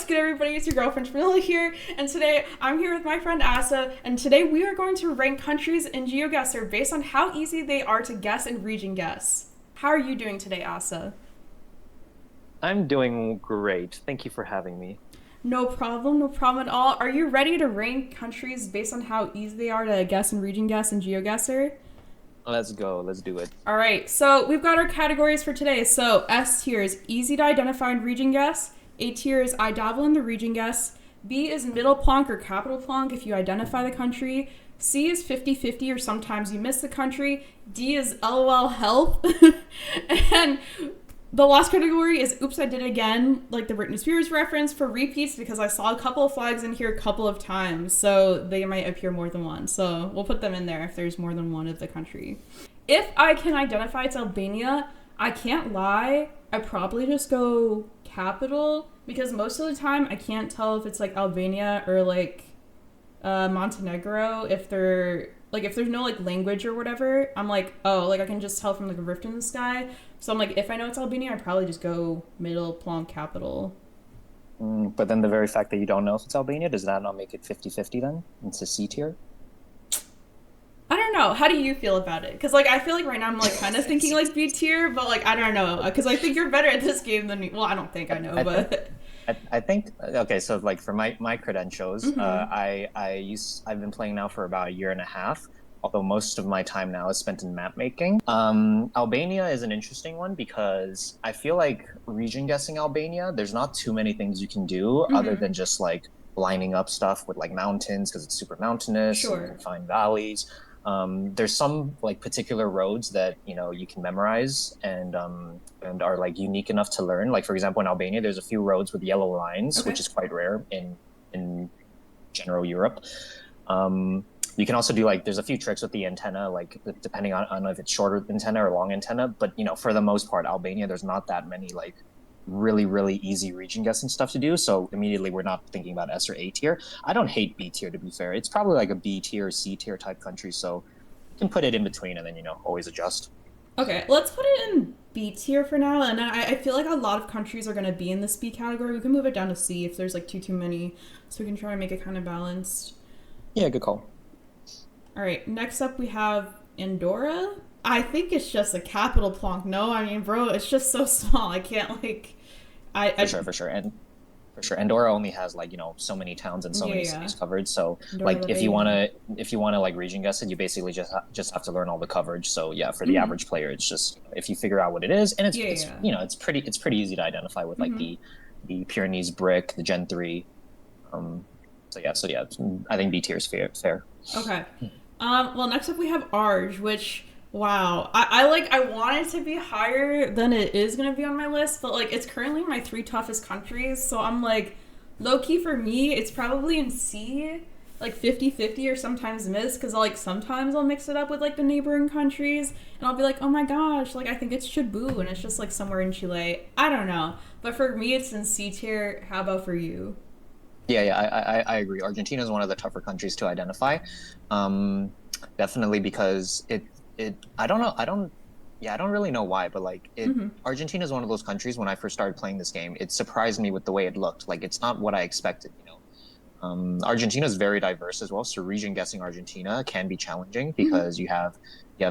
What's good, everybody? It's your girlfriend Camilla here, and today I'm here with my friend Asa, and today we are going to rank countries in Geoguessr based on how easy they are to guess and region guess. How are you doing today, Asa? I'm doing great. Thank you for having me. No problem, no problem at all. Are you ready to rank countries based on how easy they are to guess and region guess in Geoguessr? Let's go. Let's do it. All right, so we've got our categories for today. So S tier is easy to identify and region guess. A tier is I dabble in the region guess. B is middle plonk or capital plonk if you identify the country. C is 50-50 or sometimes you miss the country. D is LOL help. And the last category is oops, I did it again, like the Britney Spears reference for repeats because I saw a couple of flags in here a couple of times, so they might appear more than one. So we'll put them in there if there's more than one of the country. If I can identify it's Albania, I can't lie, I probably just go capital because most of the time I can't tell if it's like Albania or like Montenegro if they're like if there's no like language or whatever. I'm like, oh, like I can just tell from like a rift in the sky. So I'm like, if I know it's Albania, I'd probably just go middle plonk capital. But then the very fact that you don't know if it's Albania, does that not make it 50-50 then? It's a C tier? I don't know. How do you feel about it? Because like I feel like right now I'm like kind of thinking like B tier, but like I don't know because I think you're better at this game than me. Well, I don't think I know, I think but I think okay, so like for my credentials, mm-hmm. I've been playing now for about a year and a half, although most of my time now is spent in map making. Albania is an interesting one because I feel like region guessing Albania, there's not too many things you can do other Mm-hmm. than just like lining up stuff with like mountains because it's super mountainous and you can Sure. find valleys. There's some like particular roads that you can memorize and are like unique enough to learn. Like for example, in Albania, there's a few roads with yellow lines, Okay. which is quite rare in general Europe. You can also do like there's a few tricks with the antenna, like depending on if it's shorter antenna or long antenna. But for the most part, Albania, there's not that many like really easy region guessing stuff to do. So immediately we're not thinking about S or A tier. I don't hate B tier to be fair. It's probably like a B tier, C tier type country. So you can put it in between and then always adjust. Okay, let's put it in B tier for now, and I feel like a lot of countries are gonna be in this B category. We can move it down to C if there's like too many, so we can try and make it kind of balanced. Yeah, good call. All right, next up we have Andorra. I think it's just a capital plonk. No, I mean, bro, it's just so small. I can't like, For sure, for sure. And for sure, Andorra only has like so many towns and so yeah, many yeah. cities covered. So Andorra like the Baby. if you wanna like region guess it, you basically just have to learn all the coverage. So yeah, for the Mm-hmm. average player, it's just if you figure out what it is, and Yeah, it's yeah. it's pretty easy to identify with like Mm-hmm. the Pyrenees brick, the Gen 3. Um, so yeah, I think B tier is fair. Okay. Well, next up we have Arj, which wow, I like I want it to be higher than it is gonna be on my list, but like it's currently my three toughest countries, so I'm like low key for me, it's probably in C, like 50-50 or sometimes miss, because like sometimes I'll mix it up with like the neighboring countries, and I'll be like, oh my gosh, like I think it's Cebu, and it's just like somewhere in Chile. I don't know, but for me it's in C tier. How about for you? Yeah, I agree. Argentina is one of the tougher countries to identify. Um, Definitely because it I don't really know why, but like it Mm-hmm. Argentina is one of those countries when I first started playing this game, it surprised me with the way it looked. Like it's not what I expected. Argentina is very diverse as well, so region guessing Argentina can be challenging Mm-hmm. because you have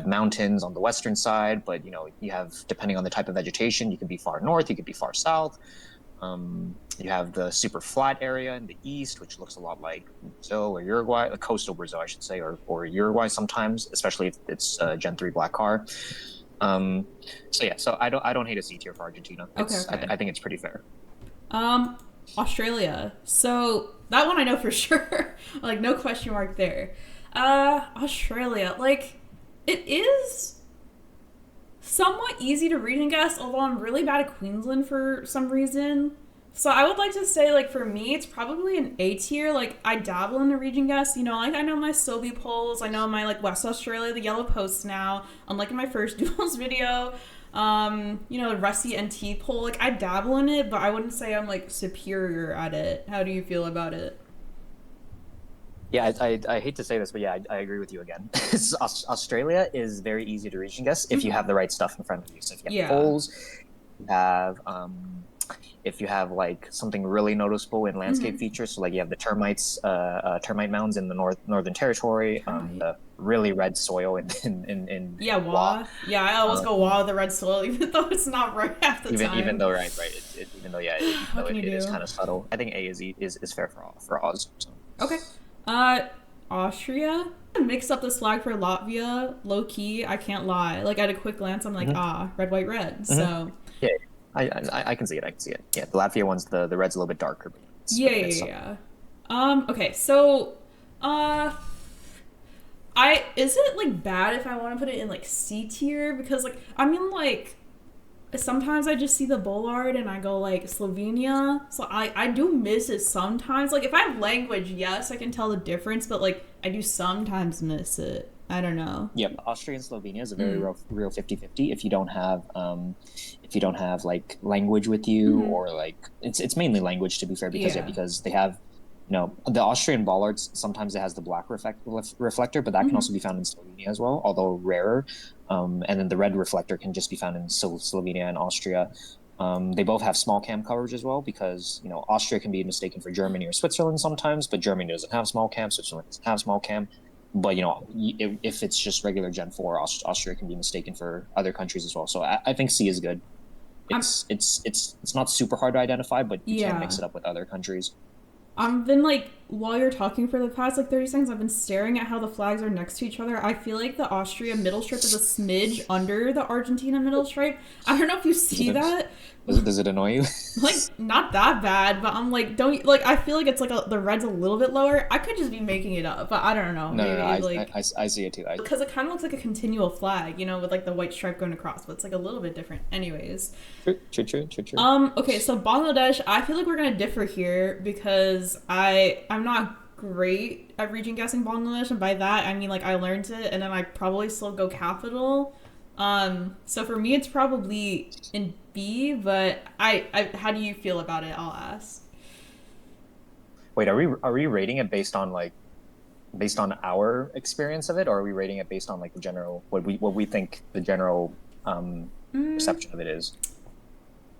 mountains on the western side, but you have depending on the type of vegetation, you could be far north, you could be far south. You have the super flat area in the east, which looks a lot like Brazil or Uruguay, coastal Brazil, I should say, or Uruguay sometimes, especially if it's Gen 3 black car. Um, so yeah, so I don't hate a C tier for Argentina. Okay, okay. I think it's pretty fair. Um, Australia. So that one I know for sure. Like no question mark there. Australia. Like it is somewhat easy to read and guess, although I'm really bad at Queensland for some reason. So I would like to say, like for me, it's probably an A tier. Like I dabble in the region guess, like I know my Sobe polls, I know my like West Australia, the yellow posts now. Unlike in my first duels video, the Rusty NT poll, like I dabble in it, but I wouldn't say I'm like superior at it. How do you feel about it? Yeah, I hate to say this, but yeah, I agree with you again. Australia is very easy to region guess if you Mm-hmm. have the right stuff in front of you. So if you have Yeah. polls, you have if you have like something really noticeable in landscape Mm-hmm. features, so like you have the termite mounds in the Northern Territory, Termite. the really red soil in Yeah, Wa, Wa. Yeah, I always go um, Wa with the red soil, even though it's not right half the even time. though right, even though even What though can you it is do? kind of subtle, I think A is fair for Oz. So. Okay. Uh, Austria. I mixed up this flag for Latvia. Low key, I can't lie. Like at a quick glance, I'm like, Hmm. ah, red, white, red. Hmm. So, Yeah, I can see it. I can see it. Yeah, the Latvia one's the red's a little bit darker, yeah, but it's yeah, subtle. yeah. Okay, so, uh, is it like bad if I want to put it in like C tier? Because like, I mean, like, sometimes I just see the Bollard and I go like Slovenia. So I do miss it sometimes. Like if I have language, yes, I can tell the difference, but like I do sometimes miss it. I don't know. Yep, Austria and Slovenia is a very Mm. real 50-50 if you don't have like language with you, Mm-hmm. or like it's mainly language, to be fair, because Yeah. because they have, the Austrian Bollards, sometimes it has the black reflector, but that can Mm-hmm. also be found in Slovenia as well, although rarer. And then the red reflector can just be found in Slovenia and Austria. They both have small cam coverage as well, because Austria can be mistaken for Germany or Switzerland sometimes, but Germany doesn't have small cam, Switzerland doesn't have small cam. But if it's just regular Gen 4, Austria can be mistaken for other countries as well. So I think C is good. I'm It's not super hard to identify, but you can mix yeah. it up with other countries. I've been like while you're talking for the past like 30 seconds, I've been staring at how the flags are next to each other. I feel like the Austria middle stripe is a smidge under the Argentina middle stripe. I don't know if you Does it see that. does it annoy you? Like not that bad, but I'm like, don't like. I feel like it's like the red's a little bit lower. I could just be making it up, but I don't know. No, no, no. Maybe like I see it too. because it kind of looks like a continual flag, with like the white stripe going across, but it's like a little bit different. Anyways, True. okay, so Bangladesh, I feel like we're gonna differ here because I'm not great at region guessing Bangladesh, and by that I mean like I learned it, and then I probably still go capital. So for me, it's probably in B, but how do you feel about it? I'll ask. Wait, are we rating it based on our experience of it, or are we rating it based on like the general what we think the general Mm, perception of it is?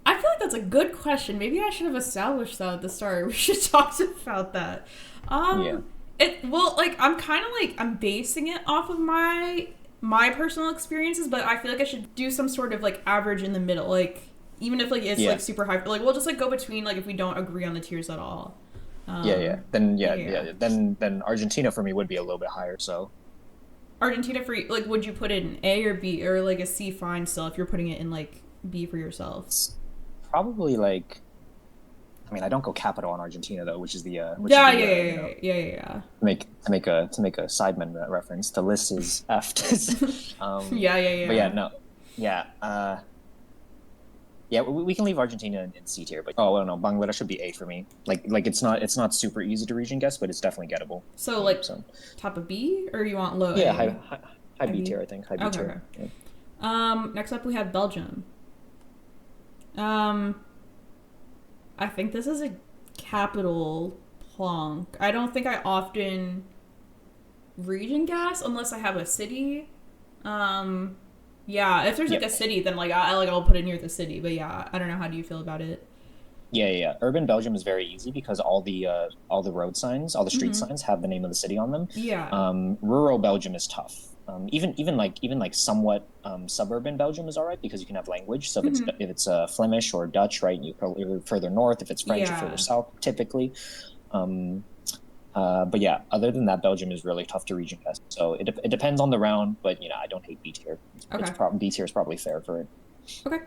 I feel like that's a good question. Maybe I should have established that at the start. We should talk about that. Yeah. Like I'm kind of like I'm basing it off of my personal experiences, but I feel like I should do some sort of like average in the middle. Like even if like it's Yeah. like super high, like we'll just like go between like if we don't agree on the tiers at all. Yeah. Then Yeah, yeah. then Argentina for me would be a little bit higher. So Argentina for like would you put it in A or B or like a C fine still if you're putting it in like B for yourself? it's probably like, I mean, I don't go capital on Argentina though, Yeah, yeah, yeah, yeah, yeah, yeah, yeah. to make a Sidemen reference. The list is effed. Yeah, yeah, But yeah, yeah. no, yeah, yeah, we can leave Argentina in C tier, but oh, I don't know, Bangladesh should be A for me. Like it's not super easy to region guess, but it's definitely gettable. So like So top of B or you want low yeah, A? high High B B? tier, I think, high B Okay, tier. okay. Yeah. Next up we have Belgium. Um, I think this is a capital plonk. I don't think I often region gas unless I have a city. Um, yeah, if there's like Yep. a city, then like I'll put it near the city. But yeah, I don't know. How do you feel about it? Yeah. Urban Belgium is very easy because all the road signs, all the street Mm-hmm. signs have the name of the city on them. Yeah. Rural Belgium is tough. Even like somewhat suburban Belgium is all right because you can have language. So Mm-hmm. if it's Flemish or Dutch, right, you probably further north. If it's French, you're further Yeah. south typically. Um, but yeah, other than that, Belgium is really tough to region guess. So it depends on the round, but I don't hate B tier. Okay. B tier is probably fair for it. Okay.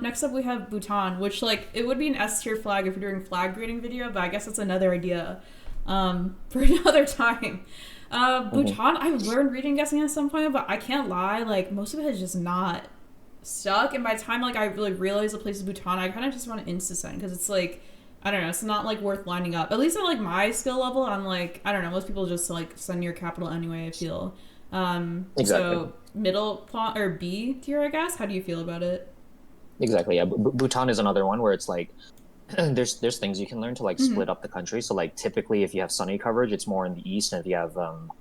Next up we have Bhutan, which like it would be an S tier flag if you're doing flag grading video, but I guess that's another idea for another time. Hmm. Bhutan, I've learned reading guessing at some point, but I can't lie, like most of it has just not stuck. And by the time like I really realize the place is Bhutan, I kind of just want to insta send because it's like I don't know, it's not like worth lining up. At least at like my skill level, I'm like I don't know, most people just like send your capital anyway. I feel. Exactly. So middle plot or B tier, I guess. How do you feel about it? Exactly. Yeah. Bhutan is another one where it's like there's things you can learn to like Mm-hmm. split up the country. So like typically if you have sunny coverage, it's more in the east, and if you have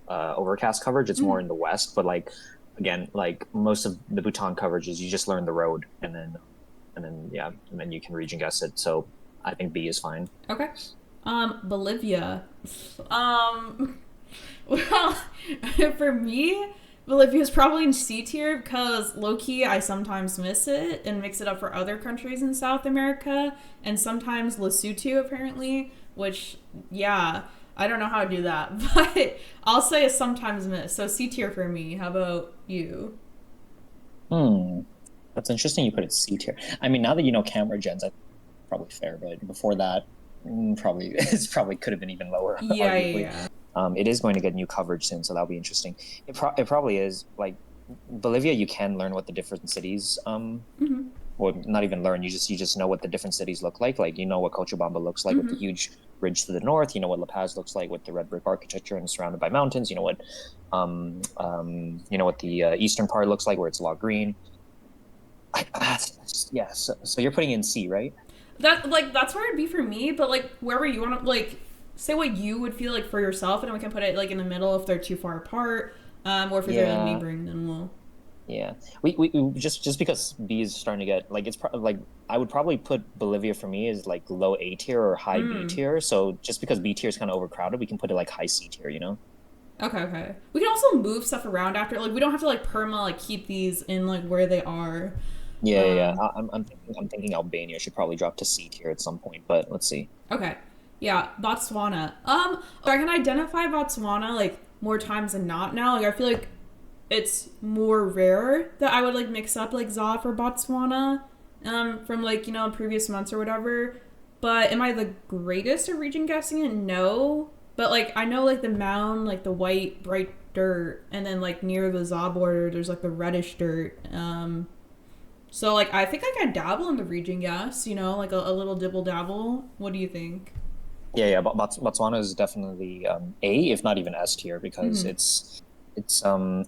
overcast coverage, it's more Mm-hmm. in the west. But like again, like most of the Bhutan coverages, you just learn the road, and then and then you can region guess it. So I think B is fine. Okay. Bolivia. Um, well, for me, Bolivia's probably in C tier because Lowkey, I sometimes miss it and mix it up for other countries in South America, and sometimes Lesotho apparently, which, yeah, I don't know how to do that, but I'll say a sometimes miss. So C tier for me. How about you? Hmm. That's interesting. You put it C tier. I mean, now that you know camera gens, I probably fair, but before that, probably it's probably could have been even lower, Yeah, yeah, arguably. yeah. It is going to get new coverage soon, so that'll be interesting. It probably is like Bolivia. You can learn what the different cities Mm-hmm. well, not even learn. You just know what the different cities look like. Like you know what Cochabamba looks like with the Mm-hmm. huge ridge to the north. You know what La Paz looks like with the red brick architecture and surrounded by mountains. You know what the eastern part looks like where it's a lot green. Yeah. So you're putting in C, right? That's where it'd be for me, but like wherever you want to like say what you would feel like for yourself, and we can put it like in the middle if they're too far apart, or if they're like Yeah. neighboring, then we'll. Yeah, we just because B is starting to get like like I would probably put Bolivia for me as like low A tier or high B Mm. tier. So just because B tier is kind of overcrowded, we can put it like high C tier, you know? Okay, okay. We can also move stuff around after. Like we don't have to like perma like keep these in like where they are. Yeah. Um. I'm thinking Albania should probably drop to C tier at some point, but let's see. Okay. Yeah, Botswana. I can identify Botswana like more times than not now. Like I feel like it's more rare that I would like mix up like za for Botswana from like previous months or whatever. But am I the greatest at region guessing it? No. But like I know like the mound, like the white bright dirt, and then like near the za border, there's like the reddish dirt. So like I think I can dabble in the region guess. Like a little dibble dabble. What do you think? Yeah. Botswana is definitely A, if not even S tier, because Mm-hmm. it's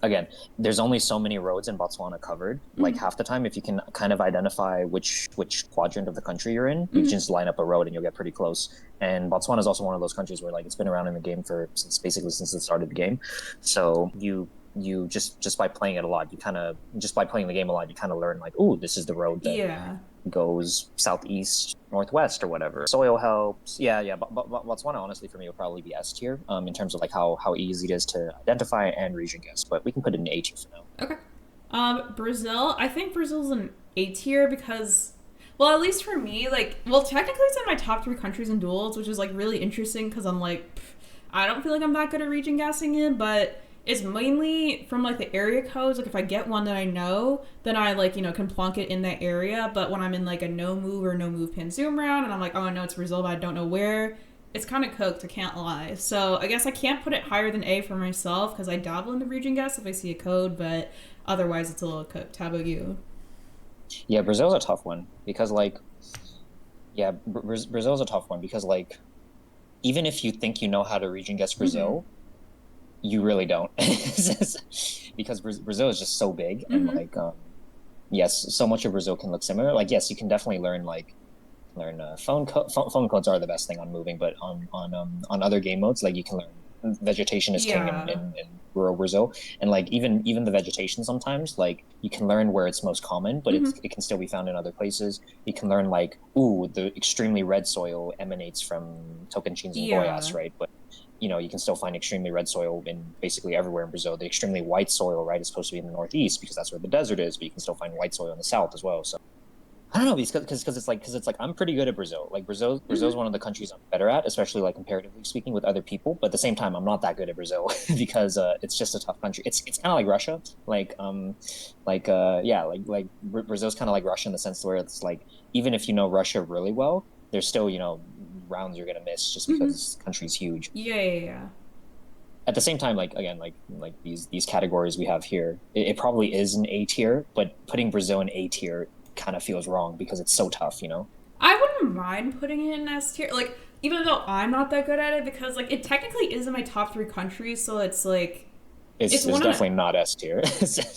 again, there's only so many roads in Botswana covered. Like Mm-hmm. half the time, if you can kind of identify which quadrant of the country you're in, you can Mm-hmm. just line up a road and you'll get pretty close. And Botswana is also one of those countries where like it's been around in the game for since the start of the game. So you just by playing it a lot, you kind of just by playing the game a lot, you kind of learn like, oh, this is the road that Yeah. goes southeast, northwest, or whatever. Soil helps. Yeah. But Botswana, honestly, for me, would probably be S tier in terms of like how easy it is to identify and region guess. But we can put it in A tier for now. Okay. Brazil. I think Brazil's an A tier because, well, at least for me, like, well, technically it's in my top three countries in duels, which is like really interesting because I'm like, I don't feel like I'm that good at region guessing it, but it's mainly from like the area codes. Like, if I get one that I know, then I like can plunk it in that area. But when I'm in like a no move or no move pin zoom round, and I'm like, oh, I know it's Brazil, but I don't know where. It's kind of cooked. I can't lie. So I guess I can't put it higher than A for myself because I dabble in the region guess if I see a code, but otherwise it's a little cooked. How about you? Yeah, Brazil's a tough one because like yeah, Brazil's a tough one because like even if you think you know how to region guess Mm-hmm. Brazil, you really don't because Brazil is just so big and Mm-hmm. like yes, so much of Brazil can look similar. Like yes, you can definitely learn phone codes are the best thing on moving, but on other game modes like you can learn vegetation is king Yeah. in rural Brazil, and like even the vegetation sometimes like you can learn where it's most common, but Mm-hmm. it can still be found in other places. You can learn like ooh, the extremely red soil emanates from Tocantins and Goiás, Yeah. right? But you can still find extremely red soil in basically everywhere in Brazil. The extremely white soil, right, is supposed to be in the northeast because that's where the desert is, but you can still find white soil in the south as well. So I don't know because it's like I'm pretty good at Brazil. Like Brazil's Mm-hmm. one of the countries I'm better at, especially like comparatively speaking with other people. But at the same time, I'm not that good at Brazil because it's just a tough country. It's kind of like Russia, yeah, Brazil's kind of like Russia in the sense where it's like even if you know Russia really well, there's still rounds you're gonna miss just because Mm-hmm. this country's huge. Yeah, yeah, yeah. At the same time, like again, like these categories we have here, it probably is an A tier, but putting Brazil in A tier kind of feels wrong because it's so tough, you know? I wouldn't mind putting it in S tier, like even though I'm not that good at it, because like it technically is in my top three countries, so it's like it's It's one of my. definitely not S tier.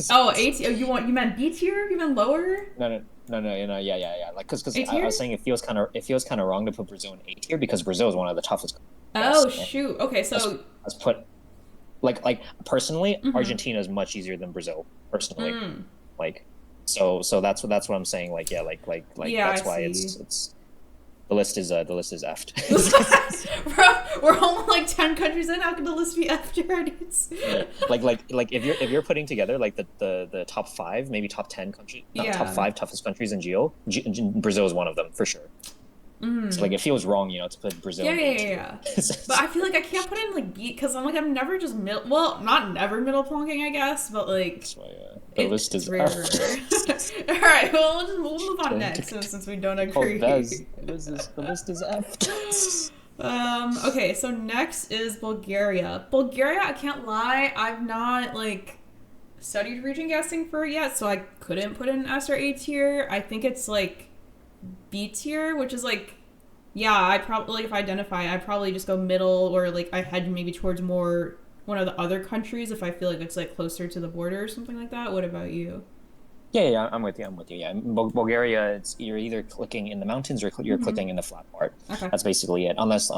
Oh, A tier. Oh, you meant B tier? Even lower? No, yeah. Like, because A I tier? was saying it feels kind of wrong to put Brazil in A tier because Brazil is one of the toughest. Yes, Oh and shoot. Okay, let's so. let's put personally, Mm-hmm. Argentina is much easier than Brazil. Personally, Mm. like So that's what I'm saying. Like yeah, like Yeah, I that's why see. it's the list is effed. We're only like 10 countries in. How can the list be after already? Yeah, like if you're putting together like the top five, maybe top 10 countries, not top Yeah. five toughest countries in Brazil is one of them for sure. So like Mm. it feels wrong, to put Brazil Yeah, in yeah, A yeah, tier. yeah. But I feel like I can't put in like beat because I'm never just middle. Well, not never middle plonking, I guess, but like That's why the list it's is rare. effed. All right, well we'll move on next since we don't Oh, agree. Vez, the list is effed. Okay, so next is Bulgaria. Bulgaria, I can't lie, I've not like studied region guessing for it yet, so I couldn't put in S or A tier. I think it's like B tier, which is like, yeah, I probably like if I identify, I'd probably just go middle or like I head maybe towards more one of the other countries if I feel like it's like closer to the border or something like that. What about you? Yeah, I'm with you. I'm with you. Yeah, in Bulgaria, it's you're either clicking in the mountains or you're Mm-hmm. clicking in the flat part. Okay. That's basically it. Unless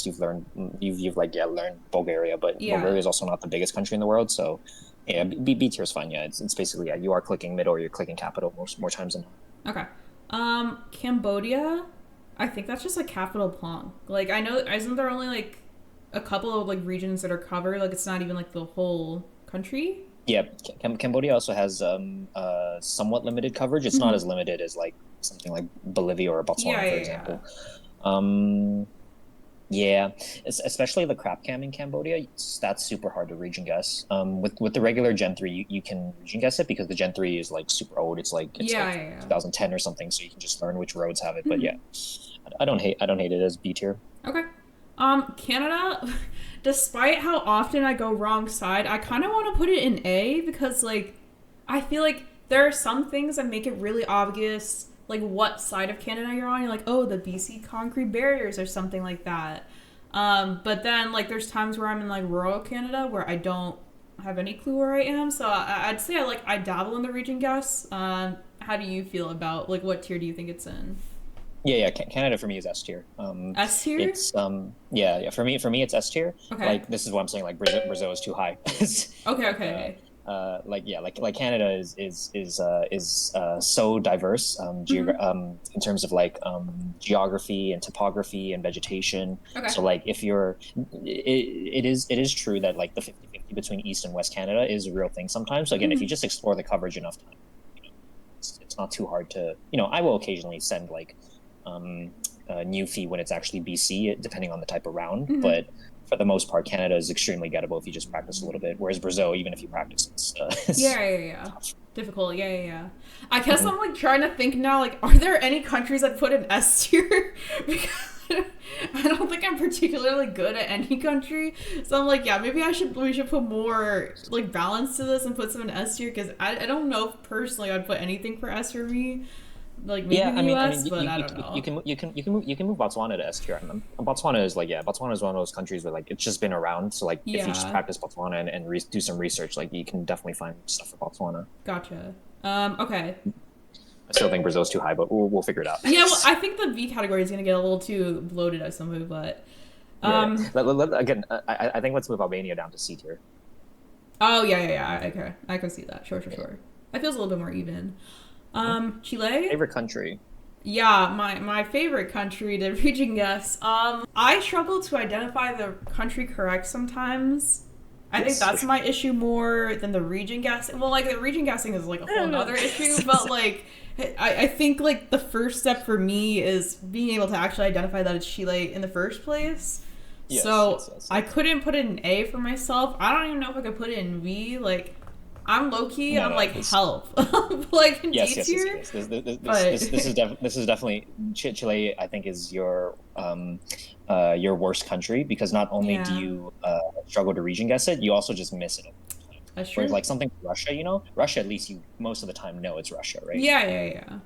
you've learned you've like learned Bulgaria, but Yeah. Bulgaria is also not the biggest country in the world. So yeah, B tier is fine. Yeah, it's basically yeah, you are clicking middle or you're clicking capital more times than not. Okay. Cambodia, I think that's just like capital Plong. Like I know, isn't there only like a couple of like regions that are covered? Like it's not even like the whole country. Yeah, Cambodia also has somewhat limited coverage. It's not Mm-hmm. as limited as like something like Bolivia or Yeah, Botswana, for yeah, yeah. example. Um, Yeah, especially the crap cam in Cambodia, that's super hard to region guess. With the regular Gen 3, you can region guess it because the Gen 3 is like super old. It's Yeah, like yeah, yeah. 2010 or something, so you can just learn which roads have it. But Mm-hmm. yeah, I don't hate it as B tier. Okay. Canada, despite how often I go wrong side, I kind of want to put it in A because, like, I feel like there are some things that make it really obvious, like, what side of Canada you're on. You're like, oh, the BC concrete barriers or something like that. But then, like, there's times where I'm in, like, rural Canada where I don't have any clue where I am. So I'd say I dabble in the region guess. How do you feel about, like, what tier do you think it's in? Yeah, Canada for me is S tier. S tier? It's yeah, for me it's S tier. Okay. Like this is what I'm saying. Like Brazil is too high. Okay, like okay. like yeah, like Canada is so diverse Mm-hmm. in terms of like geography and topography and vegetation. Okay. So like if you're it is true that like the 50-50 between East and West Canada is a real thing sometimes. So again, if you Mm-hmm. just explore the coverage enough time, it's not too hard to, I will occasionally send like new fee when it's actually BC, depending on the type of round. Mm-hmm. But for the most part, Canada is extremely gettable if you just practice a little bit. Whereas Brazil, even if you practice, it's Yeah, yeah, yeah. Difficult. Yeah, yeah, yeah. I guess Mhm. I'm like trying to think now. Like, are there any countries I'd put in S tier? Because I don't think I'm particularly good at any country. So I'm like, yeah, maybe we should put more like balance to this and put some in S tier because I don't know if personally I'd put anything for S for me. Like maybe Yeah. the US, but I don't You know. can you can move Botswana to S tier. Botswana is like yeah, Botswana is one of those countries where like it's just been around. So like if you just Yeah, practice Botswana and do some research, like you can definitely find stuff for Botswana. gotcha. Okay. I still think Brazil's too high, but we'll figure it out. Yeah, well, I think the V category is gonna get a little too bloated at some point, but Yeah, yeah. um, Again, I think let's move Albania down to C tier. oh yeah, yeah, yeah. Okay, I can see that. Sure, sure, sure. That feels a little bit more even. Mhm. Chile. Favorite country? Yeah, my favorite country to region guess. I struggle to identify the country correct sometimes. I think Yes, for that's sure. my issue more than the region guessing. Well, like the region guessing is like a whole nother issue, but like I think like the first step for me is being able to actually identify that it's Chile in the first place. Yes, So yes, yes, I yes. couldn't put it in A for myself. I don't even know if I could put it in V. Like I'm low key. No, I'm no, like this. help, like in D tier. But This is definitely Chile. I think is your worst country because not only do yeah, you struggle to region guess it, you also just miss it. that's Whereas true. like something like Russia, Russia at least you most of the time know it's Russia, right? Yeah, yeah, yeah.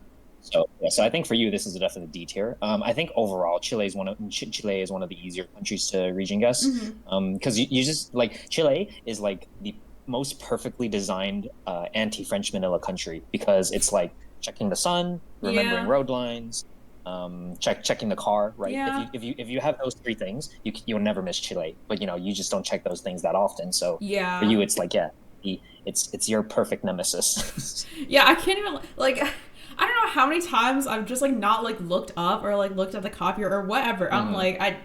So yeah, so I think for you this is a definite D tier. I think overall Chile is one of the easier countries to region guess, Mm-hmm. because you just like Chile is like the most perfectly designed anti-French Manila country because it's like checking the sun, remembering Yeah, road lines, checking the car, right? yeah, If you have those three things, you'll never miss Chile. But you just don't check those things that often. So for yeah. you, it's like yeah. it's your perfect nemesis. Yeah, I can't even like. I don't know how many times I've just like not like looked up or like looked at the copier or whatever. I'm Hmm. like I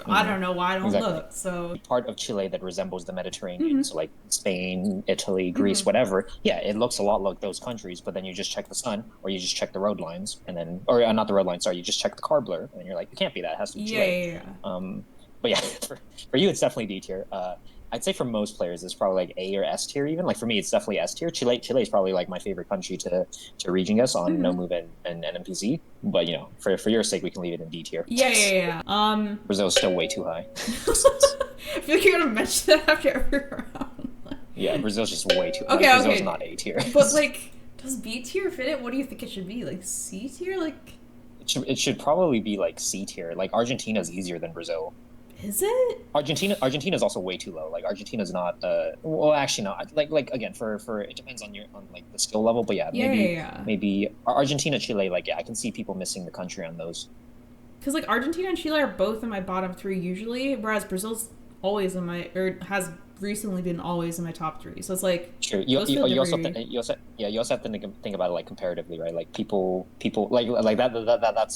Hmm. don't know why I don't Exactly. look. So Part of Chile that resembles the Mediterranean, hmm so like Spain, Italy, Greece, hmm whatever. Yeah, it looks a lot like those countries, but then you just check the sun, or you just check the road lines, and then, or not the road lines, sorry, you just check the car blur, and you're like, it can't be that, it has to be yeah, Chile. yeah, yeah. Um, but yeah, for you, it's definitely D tier. I'd say for most players, it's probably like A or S tier even. Like for me, it's definitely S tier. Chile is probably like my favorite country to region guess on No hmm Move and NMPZ. But for your sake, we can leave it in D tier. Yeah, yeah, yeah. Brazil's still way too high. I feel like you're gonna mention that after every round. Yeah, Brazil's just way too like Okay, Brazil's okay. not A tier. But like, does B tier fit it? What do you think it should be? Like C tier? Like, It should probably be like C tier. Like Argentina's easier than Brazil. is it? Argentina's also way too low. Like Argentina's not well actually no. Like again for it depends on your on like the skill level, but yeah, Yeah, yeah, yeah. maybe Argentina, Chile, like yeah, I can see people missing the country on those. Because like Argentina and Chile are both in my bottom three usually, whereas Brazil's always in my or has recently been always in my top three. So it's like Sure. those feel You also have very to, you also have to think about it like comparatively, right? Like people like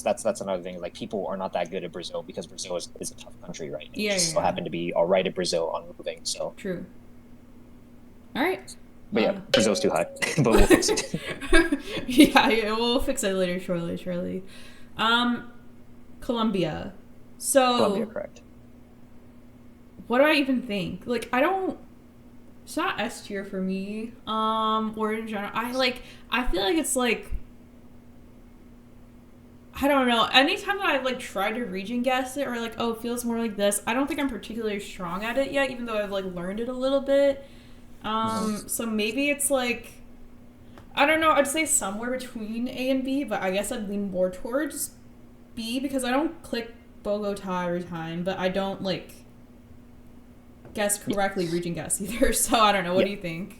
that's another thing. Like people are not that good at Brazil because Brazil is a tough country, right? And you yeah, just yeah, so yeah. happen to be all right at Brazil on moving. So, True. All right. but yeah, Brazil's too high, but we'll fix it. Yeah, yeah, we'll fix it later, surely. Um, Colombia. Colombia, So, correct. what do I even think? Like, I don't. It's not S tier for me. Or in general, I feel like it's like. I don't know. Anytime that I've like tried to region guess it or like, oh, it feels more like this, I don't think I'm particularly strong at it yet, even though I've like learned it a little bit. Mhm. So maybe it's like I don't know. I'd say somewhere between A and B, but I guess I'd lean more towards B because I don't click Bogota every time, but I don't like guess correctly region guess either. So I don't know. What Yeah, do you think?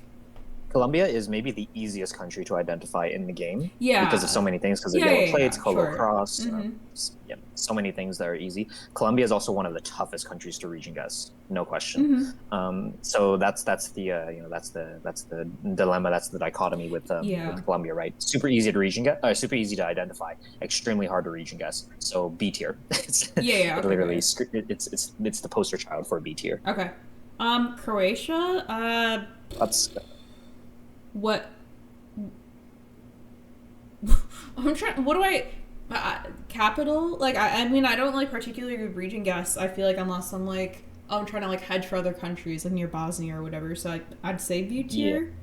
Colombia is maybe the easiest country to identify in the game because of Yeah. so many things, because of Yeah, yellow yeah, plates, yeah. Colo Sure. Cross, Mm-hmm. yeah, so many things that are easy. Colombia is also one of the toughest countries to region guess, no question. Mm-hmm. So that's the that's the dilemma, that's the dichotomy Yeah. with Colombia, right? Super easy to region guess, super easy to identify, extremely hard to region guess. So B tier. Yeah, yeah. It Okay, literally okay. it's the poster child for B tier. Okay. Croatia. That's What? I'm trying. What do I? Capital? Like, I mean, I don't like particularly region guess. I feel like unless I'm like, oh, I'm trying to like hedge for other countries, like near Bosnia or whatever. So I'd say B yeah. tier.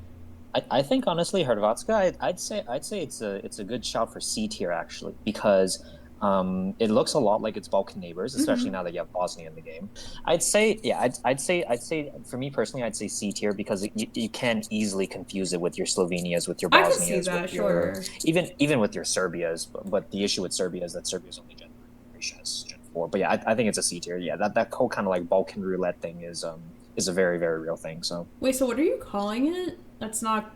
I think honestly, Hrvatska, I'd say it's a good shout for C tier actually because it looks a lot like its Balkan neighbors, especially Mm-hmm. now that you have Bosnia in the game. I'd say for me personally, I'd say C tier because you can easily confuse it with your Slovenias, with your I can see Bosnias, with that. your Sure. even with your Serbias. But the issue with Serbia is that Serbia's only Gen 3, Croatia is Gen 4. But yeah, I think it's a C tier. Yeah, that whole kind of like Balkan roulette thing is a very very real thing. So. Wait. So what are you calling it? That's not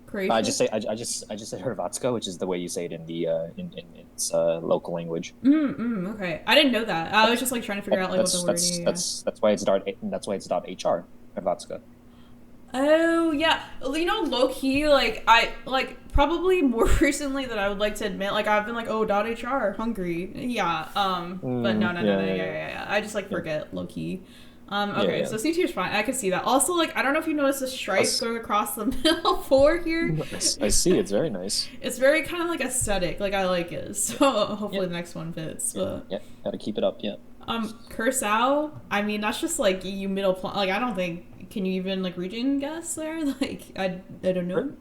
Croatia. I just said Hrvatska, which is the way you say it in the in its local language. Okay. I didn't know that. I was just like trying to figure out like what the word. Yeah. That's why it's dot hr Hrvatska. Oh yeah, you know, low key, like I like probably more recently than I would like to admit. Like I've been like, oh, .hr, hungry, yeah. But no, Yeah, yeah. I just like yeah, forget low key. yeah, Okay, yeah. so C tier is fine. I can see that. Also, like I don't know if you noticed the stripe Plus, going across the middle four here. I see. It's very nice. It's very kind of like aesthetic. Like I like it. So Yeah, hopefully the next one fits. yeah, But yeah. Got to keep it up. Yeah. Curacao. I mean, that's just like you middle. Like I don't think. Can you even like region guess there? Like I don't know.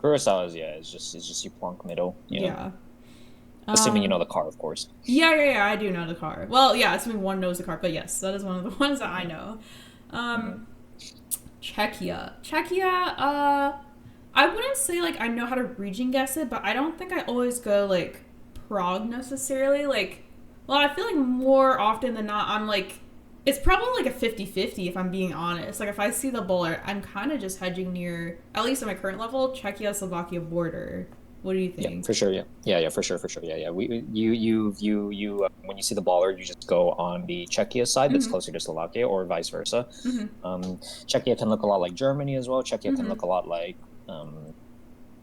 Curacao is yeah. It's just you plonk middle. Yeah. Assuming you know Um, the car, of course. yeah, I do know the car. Well, yeah, assuming one knows the car, but yes, that is one of the ones that I know. Hmm. Um, Czechia, I wouldn't say like I know how to region guess it, but I don't think I always go like Prague necessarily. Like, well, I feel like more often than not, I'm like, it's probably like a 50-50 if I'm being honest. Like, if I see the Bollard, I'm kind of just hedging near, at least at my current level, Czechia Slovakia border. What do you Yeah, think? for sure. Yeah, yeah, for sure, for sure. Yeah, yeah. You when you see the Bollard, you just go on the Czechia side that's Mm-hmm. closer to Slovakia, or vice versa. Mm-hmm. Czechia can look a lot like Germany as well. Czechia can Mm-hmm. look a lot like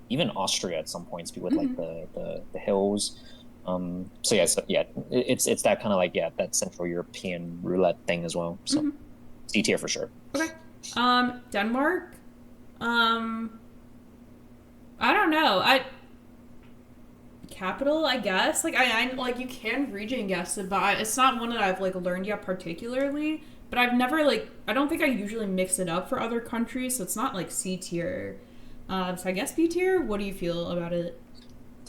even Austria at some points, with like Mm-hmm. the hills. So yeah, it's that kind of like, yeah, that Central European roulette thing as well. So Mm-hmm. C tier for sure. Okay. Denmark. Um, I don't know. Capital, I guess. Like I like you can region guess it, but it's not one that I've like learned yet particularly. But I've never like I don't think I usually mix it up for other countries, so it's not like C tier. So I guess B tier. What do you feel about it?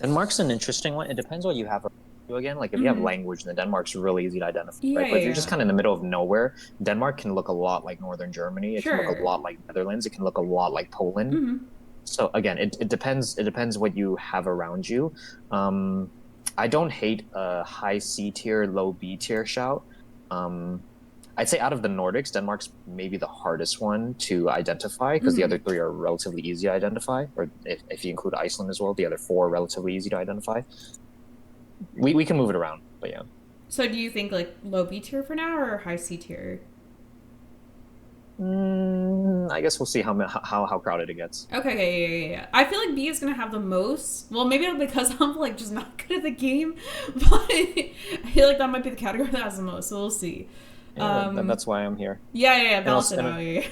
Denmark's an interesting one. It depends what you have around you again. Like if you have Mm-hmm. language, then Denmark's really easy to identify, Yeah, right? But if you're yeah, just yeah. kind of in the middle of nowhere, Denmark can look a lot like northern Germany. It can look a Sure. lot like Netherlands. It can look a lot like Poland. Mm-hmm. So again, it depends. It depends what you have around you. Um, I don't hate a high C tier, low B tier shout. Um, I'd say out of the Nordics, Denmark's maybe the hardest one to identify because the Mm-hmm. other three are relatively easy to identify. Or if you include Iceland as well, the other four are relatively easy to identify. We can move it around, but yeah. So do you think like low B tier for now or high C tier? I guess we'll see how crowded it gets. Okay, yeah, yeah, yeah. I feel like B is gonna have the most. Well, maybe because I'm like just not good at the game, but I feel like that might be the category that has the most. So we'll see. Yeah, Um, that's why I'm here. yeah, yeah, yeah. And Balance also, it out. Yeah,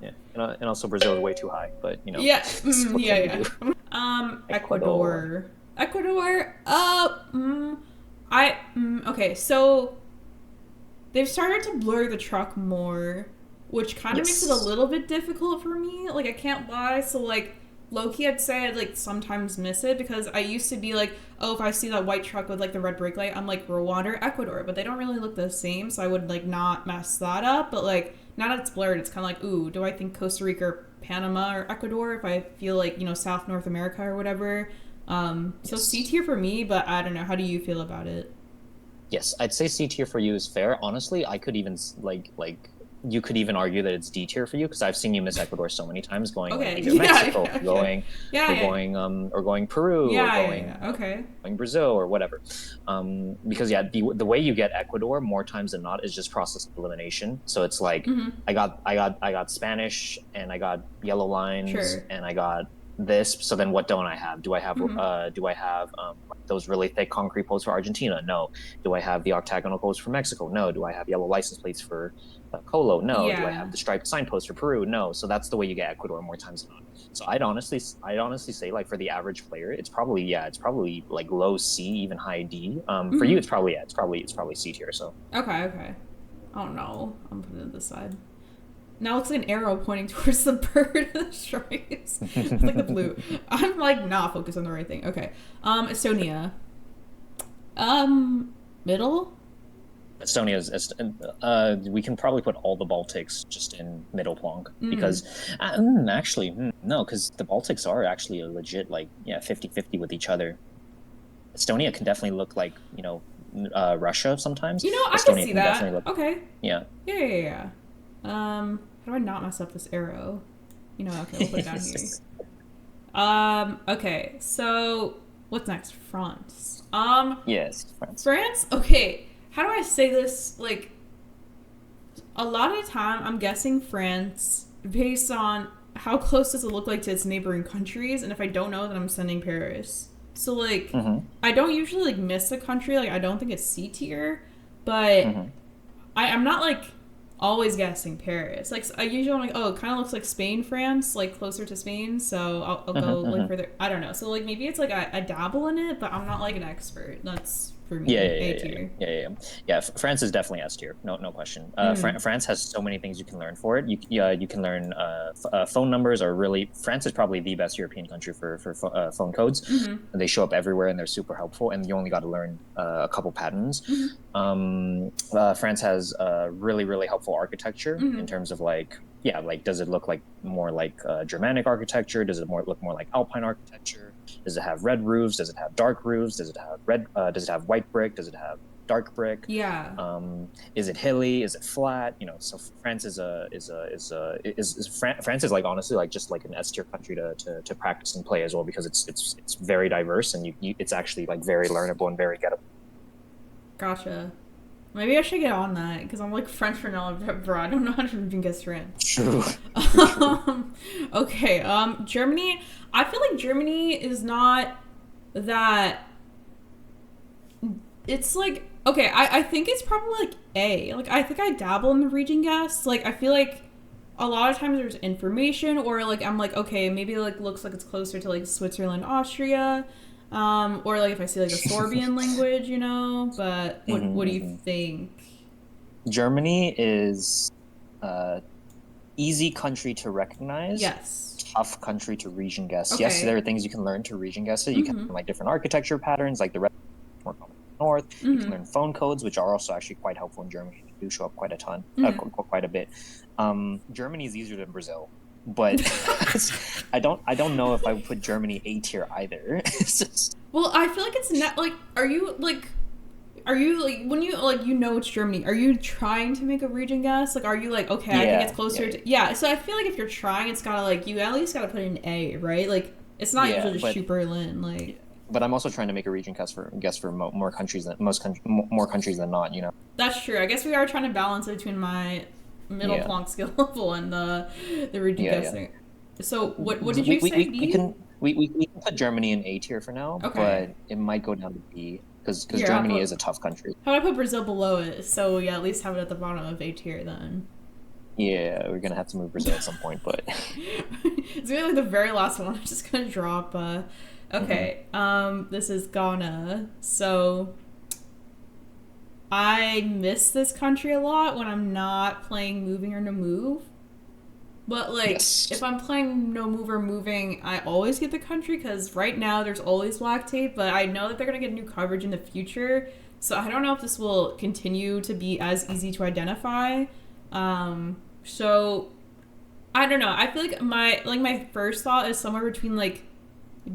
yeah. yeah, and also Brazil is way too high, but Yeah, what can you yeah, do? yeah. Ecuador. Ecuador. Ecuador. Okay, so they've started to blur the truck more, which kind of makes it a Yes. little bit difficult for me. Like I can't lie. So like Lowkey, I'd say I'd like sometimes miss it because I used to be like, oh, if I see that white truck with like the red brake light, I'm like Rwanda, Ecuador, but they don't really look the same, so I would like not mess that up. But like now that it's blurred, it's kind of like, ooh, do I think Costa Rica or Panama or Ecuador if I feel like South North America or whatever. So C Yes. tier for me, but I don't know. How do you feel about it? Yes, I'd say C tier for you is fair. Honestly, I could even you could even argue that it's D tier for you because I've seen you miss Ecuador so many times going like Okay, either yeah, Mexico, yeah, yeah, going yeah, yeah, or going Peru or yeah, yeah, yeah. Okay. going Brazil or whatever. Because yeah, the way you get Ecuador more times than not is just process of elimination. So it's like Mm-hmm. I got Spanish and I got yellow lines Sure. and I got this. So then what don't I have? Mm-hmm. Do I have those really thick concrete posts for Argentina? No. Do I have the octagonal codes for Mexico? No. Do I have yellow license plates for Colo? No. Do I Yeah. have the striped signpost for Peru? No. So that's the way you get Ecuador more times than not. So I'd honestly say like for the average player, it's probably like low C, even high D. For you, Mm-hmm. it's probably C tier. So Okay, okay. Oh no, I'm putting it this side. Now it looks like an arrow pointing towards the bird of the stripes. It's like the blue. I'm like not focused on the right thing. Okay. Estonia. Middle? Estonia's we can probably put all the Baltics just in middle plonk Mm. because actually no, because the Baltics are actually a legit like, yeah, 50-50 with each other. Estonia can definitely look like, Russia sometimes. I can Estonia see can definitely that. look, Okay. yeah. Yeah, yeah, yeah. How do I not mess up this arrow? Okay, we'll put it down here. Okay, so what's next? France. Yes, France. France? Okay, how do I say this? Like, a lot of the time, I'm guessing France based on how close does it look like to its neighboring countries, and if I don't know, then I'm sending Paris. So, like, Mm-hmm. I don't usually, like, miss a country. Like, I don't think it's C tier, but Mm-hmm. I'm not, like, always guessing Paris. Like, I usually am like, oh, it kind of looks like Spain, France, like, closer to Spain, so I'll go, Mm-hmm. like, Mm-hmm. further. I don't know. So, like, maybe it's, like, I dabble in it, but I'm not, like, an expert. That's, for Yeah, me, yeah, A yeah, yeah, tier. yeah, yeah, yeah. Yeah, France is definitely S tier. No, no question. Mm. France has so many things you can learn for it. You can learn phone numbers are really. France is probably the best European country for phone codes. Mm-hmm. They show up everywhere and they're super helpful. And you only got to learn a couple patterns. Mm-hmm. France has really really helpful architecture Mm-hmm. in terms of like, yeah, like does it look like more like Germanic architecture? Does it look more like Alpine architecture? Does it have red roofs? Does it have dark roofs? Does it have red? Does it have white brick? Does it have dark brick? Yeah. Is it hilly? Is it flat? So France France is like honestly like just like an S tier country to practice and play as well, because it's very diverse, and it's actually like very learnable and very gettable. Gotcha. Maybe I should get on that because I'm like French for now, bro. I don't know how to even guess France. True. Okay. Germany. I feel like Germany is not that. It's like okay. I think it's probably like A. Like I think I dabble in the region guess. Like I feel like a lot of times there's information, or like I'm like okay, maybe like looks like it's closer to like Switzerland, Austria. Or like if I see like a Sorbian language, But what do you think? Germany is easy country to recognize. Yes. Tough country to region guess. Okay. Yes, there are things you can learn to region guess it. You can learn like different architecture patterns, like the red more common in the north. You can learn phone codes, which are also actually quite helpful in Germany. They do show up quite a ton, quite a bit. Germany is easier than Brazil, but I don't know if I would put Germany A tier either. Well, I feel like it's not like. Are you like when you like it's Germany? Are you trying to make a region guess? Like, are you like okay? I think it's closer to So I feel like if you're trying, it's gotta like you at least gotta put in A, right? Like it's not usually just shoot Berlin, like. But I'm also trying to make a region guess for more countries than more countries than not. That's true. I guess we are trying to balance it between my middle Planck skill level and the region guessing. Yeah. So what did you say? We can put Germany in A tier for now, but it might go down to B because Germany is a tough country. How about I put Brazil below it? So at least have it at the bottom of A tier then. Yeah, we're gonna have to move Brazil at some point, but it's gonna be like the very last one. I'm just gonna drop. Okay, this is Ghana. So I miss this country a lot when I'm not playing moving or no move. But like, if I'm playing no move or moving, I always get the country because right now there's always black tape. But I know that they're gonna get new coverage in the future, so I don't know if this will continue to be as easy to identify. So I don't know. I feel like my first thought is somewhere between like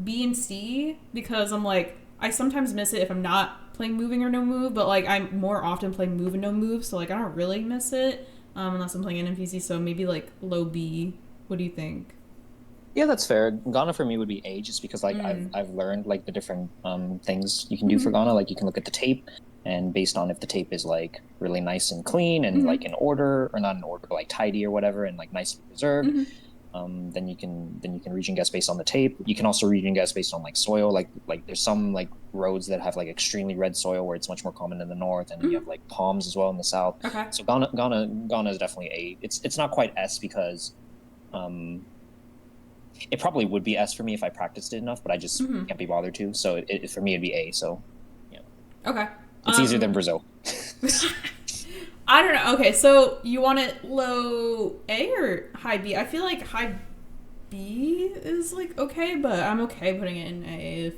B and C because I'm like I sometimes miss it if I'm not playing moving or no move, but like I'm more often playing move and no move, so like I don't really miss it unless I'm playing NMPC. So maybe like low B. What do you think? Yeah, that's fair. Ghana for me would be A, just because like I've learned like the different things you can do for Ghana. Like you can look at the tape, and based on if the tape is like really nice and clean and like in order or not in order, but like tidy or whatever, and like nicely preserved. Then you can region guess based on the tape. You can also region guess based on like soil. Like there's some like roads that have like extremely red soil where it's much more common in the north, and you have like palms as well in the south. Okay. So Ghana is definitely A. It's not quite S because it probably would be S for me if I practiced it enough, but I just can't be bothered to. So for me it'd be A. So yeah. Okay. It's easier than Brazil. I don't know. Okay, so you want it low A or high B? I feel like high B is like okay, but I'm okay putting it in A.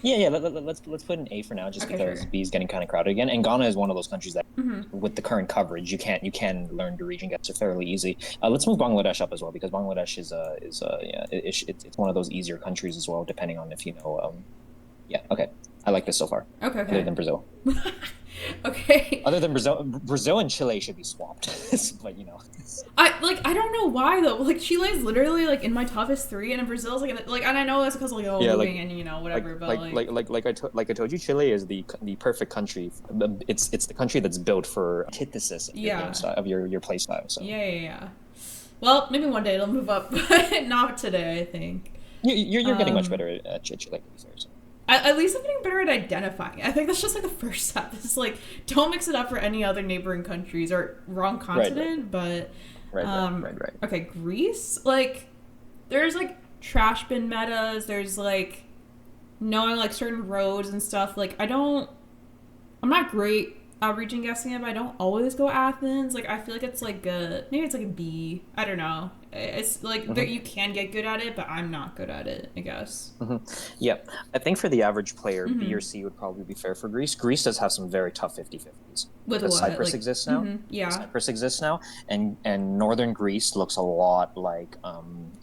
Yeah. Let's put an A for now, just because B is getting kind of crowded again. And Ghana is one of those countries that, with the current coverage, you can learn to region guess it fairly easy. Let's move Bangladesh up as well, because Bangladesh it's one of those easier countries as well, depending on if you know. Yeah. Okay. I like this so far. Okay. Other than Brazil. Okay. Other than Brazil and Chile should be swapped, but I don't know why though. Like Chile is literally like in my toughest 3, and then Brazil's like and I know that's because like moving and whatever. Like I told you, Chile is the perfect country. It's the country that's built for antithesis of your game style, of your play style. So yeah. Well, maybe one day it'll move up, but not today. I think you're getting much better at Chile. So. At least I'm getting better at identifying. I think that's just like the first step. It's like don't mix it up for any other neighboring countries or wrong continent. But right. Okay, Greece. Like there's like trash bin metas. There's like knowing like certain roads and stuff. Like I'm not great at region guessing it, but I don't always go Athens. Like I feel like it's like maybe it's like a B. I don't know. It's like you can get good at it, but I'm not good at it, I guess. Yeah, I think for the average player, B or C would probably be fair for Greece. Greece does have some very tough 50-50s. With what? Cyprus exists now. Yeah. Cyprus exists now, and northern Greece looks a lot like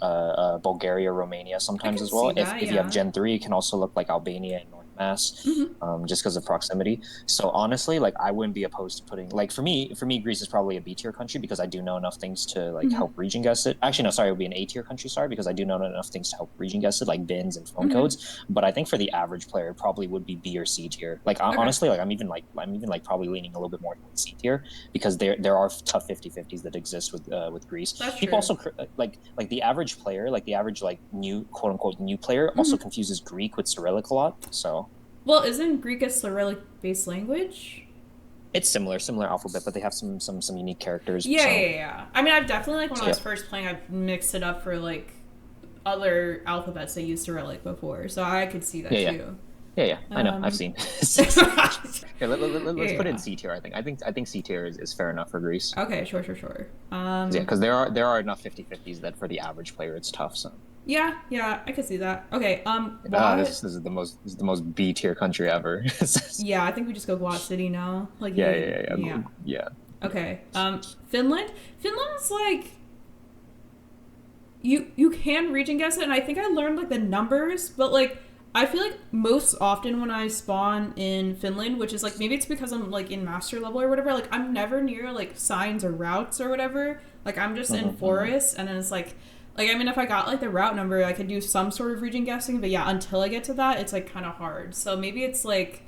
Bulgaria, Romania sometimes as well. If you have Gen 3, it can also look like Albania and North mass, Hmm. just because of proximity. So honestly, like I wouldn't be opposed to putting like for me, Greece is probably a B tier country because I do know enough things to like Hmm. help region guess it. Actually, no, sorry, it would be an A tier country, sorry, because I do know enough things to help region guess it, like bins and phone Hmm. codes. But I think for the average player, it probably would be B or C tier. Like Okay, honestly, like I'm even like probably leaning a little bit more towards C tier because there are tough 50-50s that exist with Greece. that's People true. also like the average player, like the average like new quote unquote new player, also Hmm. confuses Greek with Cyrillic a lot. So Well, isn't Greek a Cyrillic-based language? it's similar alphabet, but they have some unique characters. Yeah, yeah, So yeah, yeah. I mean, I've definitely like when I so yeah, was first playing, I mixed it up for like other alphabets that use Cyrillic before, so I could see that yeah, yeah. too. Yeah, yeah, I know. I've Um, seen. Here, yeah, let's put it in yeah. C tier. I think C tier is fair enough for Greece. Okay, sure, sure, sure. Yeah, because there are enough 50-50s that for the average player it's tough. So Yeah, yeah, I could see that. Okay, this what? this is the most B tier country ever. Yeah, I think we just go Guat City now. Like Yeah, you, yeah, yeah, yeah. yeah, yeah. Okay, Finland. Finland's like you can region guess it, and I think I learned like the numbers, but like I feel like most often when I spawn in Finland, which is like maybe it's because I'm like in master level or whatever, like I'm never near like signs or routes or whatever. Like I'm just in Hmm. forests, and then it's like I mean if I got like the route number, I could do some sort of region guessing, but yeah, until I get to that, it's like kind of hard. So maybe it's like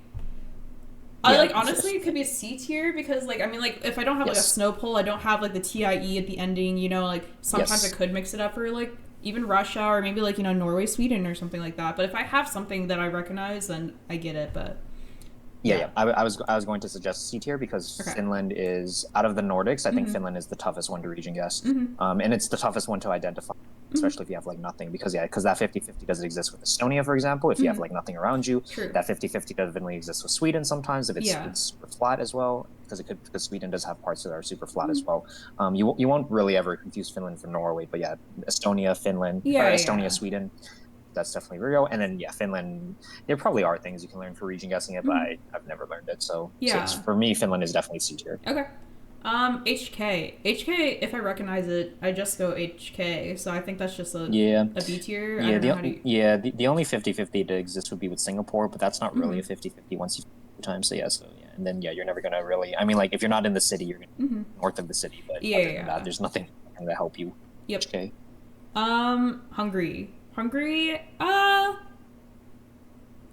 I Yeah. like honestly it could be a C tier because like I mean like if I don't have like a Yes. snow pole, I don't have like the TIE at the ending, you know, like sometimes I Yes. could mix it up for like even Russia or maybe like, you know, Norway, Sweden or something like that. But if I have something that I recognize then I get it, but Yeah, yeah. yeah. I was going to suggest C tier because Okay. Finland is out of the Nordics. I think Mhm. Finland is the toughest one to region guess, Mhm. and it's the toughest one to identify, Mhm. especially if you have like nothing. Because yeah, because that 50-50 doesn't exist with Estonia, for example. If you have Mhm. like nothing around you, True. that 50-50 doesn't really exist with Sweden sometimes if it's Yeah. it's super flat as well. Because Sweden does have parts that are super flat as Mhm. well. You won't really ever confuse Finland for Norway, but yeah, Estonia, Finland, or Yeah, Estonia, yeah. Sweden, that's definitely real. And then yeah, Finland. There probably are things you can learn for region guessing it, but Mhm. I've never learned it. So Yeah. for me, Finland is definitely C tier. Okay. HK. HK, if I recognize it, I just go HK. So I think that's just Yeah, a B tier. I yeah, don't know how do you. the only 50-50 to exist would be with Singapore, but that's not really Mm-hmm. a 50-50 once you times. So yeah, and then yeah, you're never gonna really. I mean, like if you're not in the city, you're gonna Mm-hmm. be north of the city, but Yeah, yeah, other than that, yeah. there's nothing to help you. Yep. HK. Hungary. Hungary.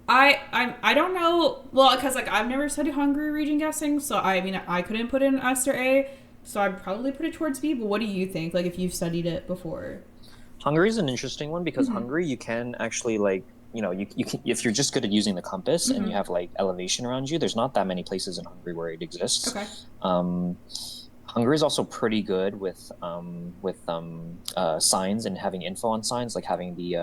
I don't know. Well, because like I've never studied Hungary region guessing, so I mean I couldn't put in S or A, so I'd probably put it towards B. But what do you think? Like if you've studied it before. Hungary is an interesting one because Mm-hmm. Hungary you can actually like you can if you're just good at using the compass and you Mm-hmm. have like elevation around you. There's not that many places in Hungary where it Okay. exists. Hungary is also pretty good with signs and having info on signs, like having the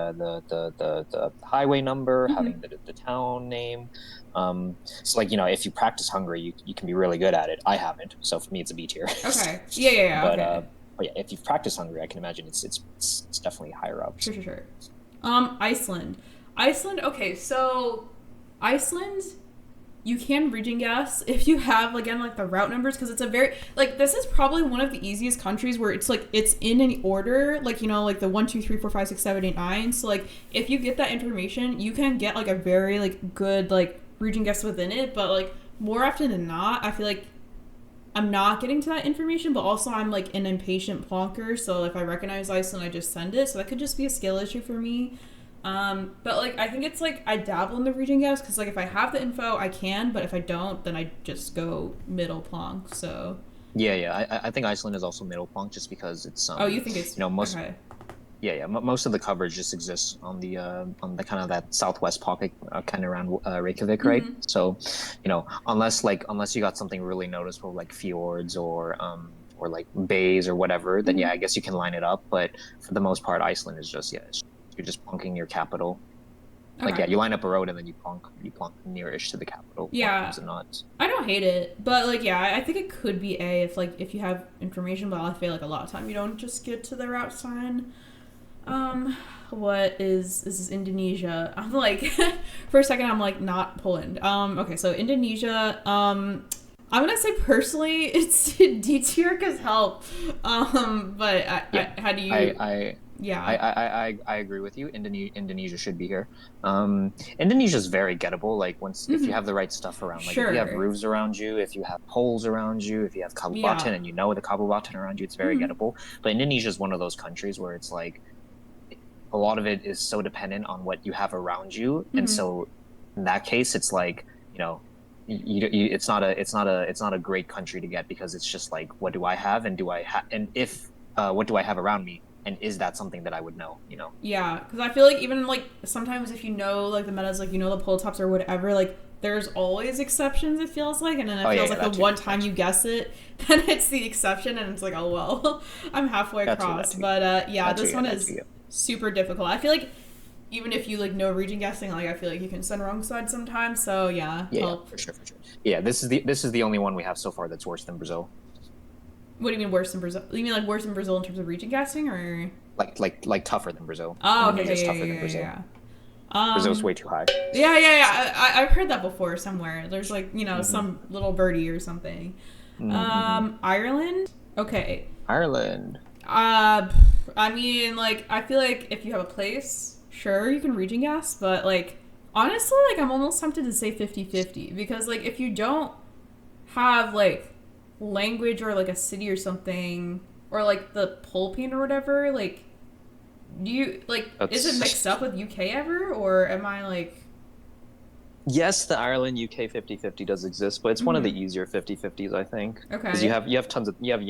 highway number, Mm-hmm. having the town name. So like if you practice Hungary, you can be really good at it. I haven't, so for me it's a B tier. Okay. Yeah, yeah, yeah. but Okay. but yeah, if you've practiced Hungary, I can imagine it's definitely higher up. Sure, sure, sure. Iceland. Iceland. Okay, so Iceland you can region guess if you have again like the route numbers because it's a very like this is probably one of the easiest countries where it's like it's in an order like you know like the 1 2 3 4 5 6 7 8 9 so like if you get that information you can get like a very like good like region guess within it but like more often than not I feel like I'm not getting to that information but also I'm like an impatient plonker so if I recognize Iceland I just send it so that could just be a skill issue for me but like I think it's like I dabble in the region guess because like if I have the info I can, but if I don't, then I just go middle plonk. So Yeah, yeah. I think Iceland is also middle plonk just because it's oh, you think it's most okay? yeah, yeah. Most of the coverage just exists on the kind of that southwest pocket, kind of around Reykjavik, right? Mm-hmm. So, unless you got something really noticeable like fjords or like bays or whatever, then yeah, Mm-hmm. I guess you can line it up. But for the most part, Iceland is just you're just plonking your capital. Like Okay. yeah, you line up a road and then you plonk nearish to the capital more Yeah, times than not. I don't hate it, but like yeah, I think it could be A if like if you have information, but I feel like a lot of time you don't just get to the route sign. What is this is Indonesia? I'm like for a second I'm like not Poland. Okay, so Indonesia. I'm gonna say personally it's D tier because help. But Yeah, how do I you? I Yeah. I agree with you. Indonesia should be here. Indonesia is very gettable. Like once if you Hmm. have the right stuff around, like if you have Sure. roofs around you, if you have poles around you, if you have Yeah. kabupaten and you know the kabupaten around you, it's very Hmm. gettable. But Indonesia is one of those countries where it's like a lot of it is so dependent on what you have around you, and Hmm. so in that case, it's like it's not a great country to get because it's just like what do I have and do I have and if what do I have around me and is that something that I would know, you know? Yeah, because I feel like even like sometimes if you know like the metas, like you know the pull tops or whatever, like there's always exceptions. It feels like, and then it Oh yeah, feels yeah, like the that too, one time you guess it, then it's the exception, and it's like, oh well, I'm halfway that across. too, But yeah, that too, this yeah, one that too, is yeah. super difficult. I feel like even if you like know region guessing, like I feel like you can send wrong side sometimes. So yeah, Yeah, yeah, help. for sure, for sure. Yeah, this is the only one we have so far that's worse than Brazil. What do you mean worse than Brazil? You mean like worse than Brazil in terms of region guessing, or? Like tougher than Brazil. Oh, okay, Indonesia is okay, yeah, tougher yeah, than yeah, yeah, Brazil. yeah. Brazil's Um, way too high. Yeah, yeah, yeah. I've heard that before somewhere. There's like, Hmm. some little birdie or something. Mm-hmm. Ireland? Okay. Ireland. Uh, I mean, like, I feel like if you have a place, sure, you can region guess, but like, honestly, like, I'm almost tempted to say 50-50 because, like, if you don't have, like, language or, like, a city or something, or, like, the pole paint or whatever, like, do you, like, is it mixed That's up with UK ever, or am I, like, Yes, the Ireland UK 50-50 does exist, but it's one of the mm-hmm. easier 50-50s, I think. Because Okay. you have tons of you have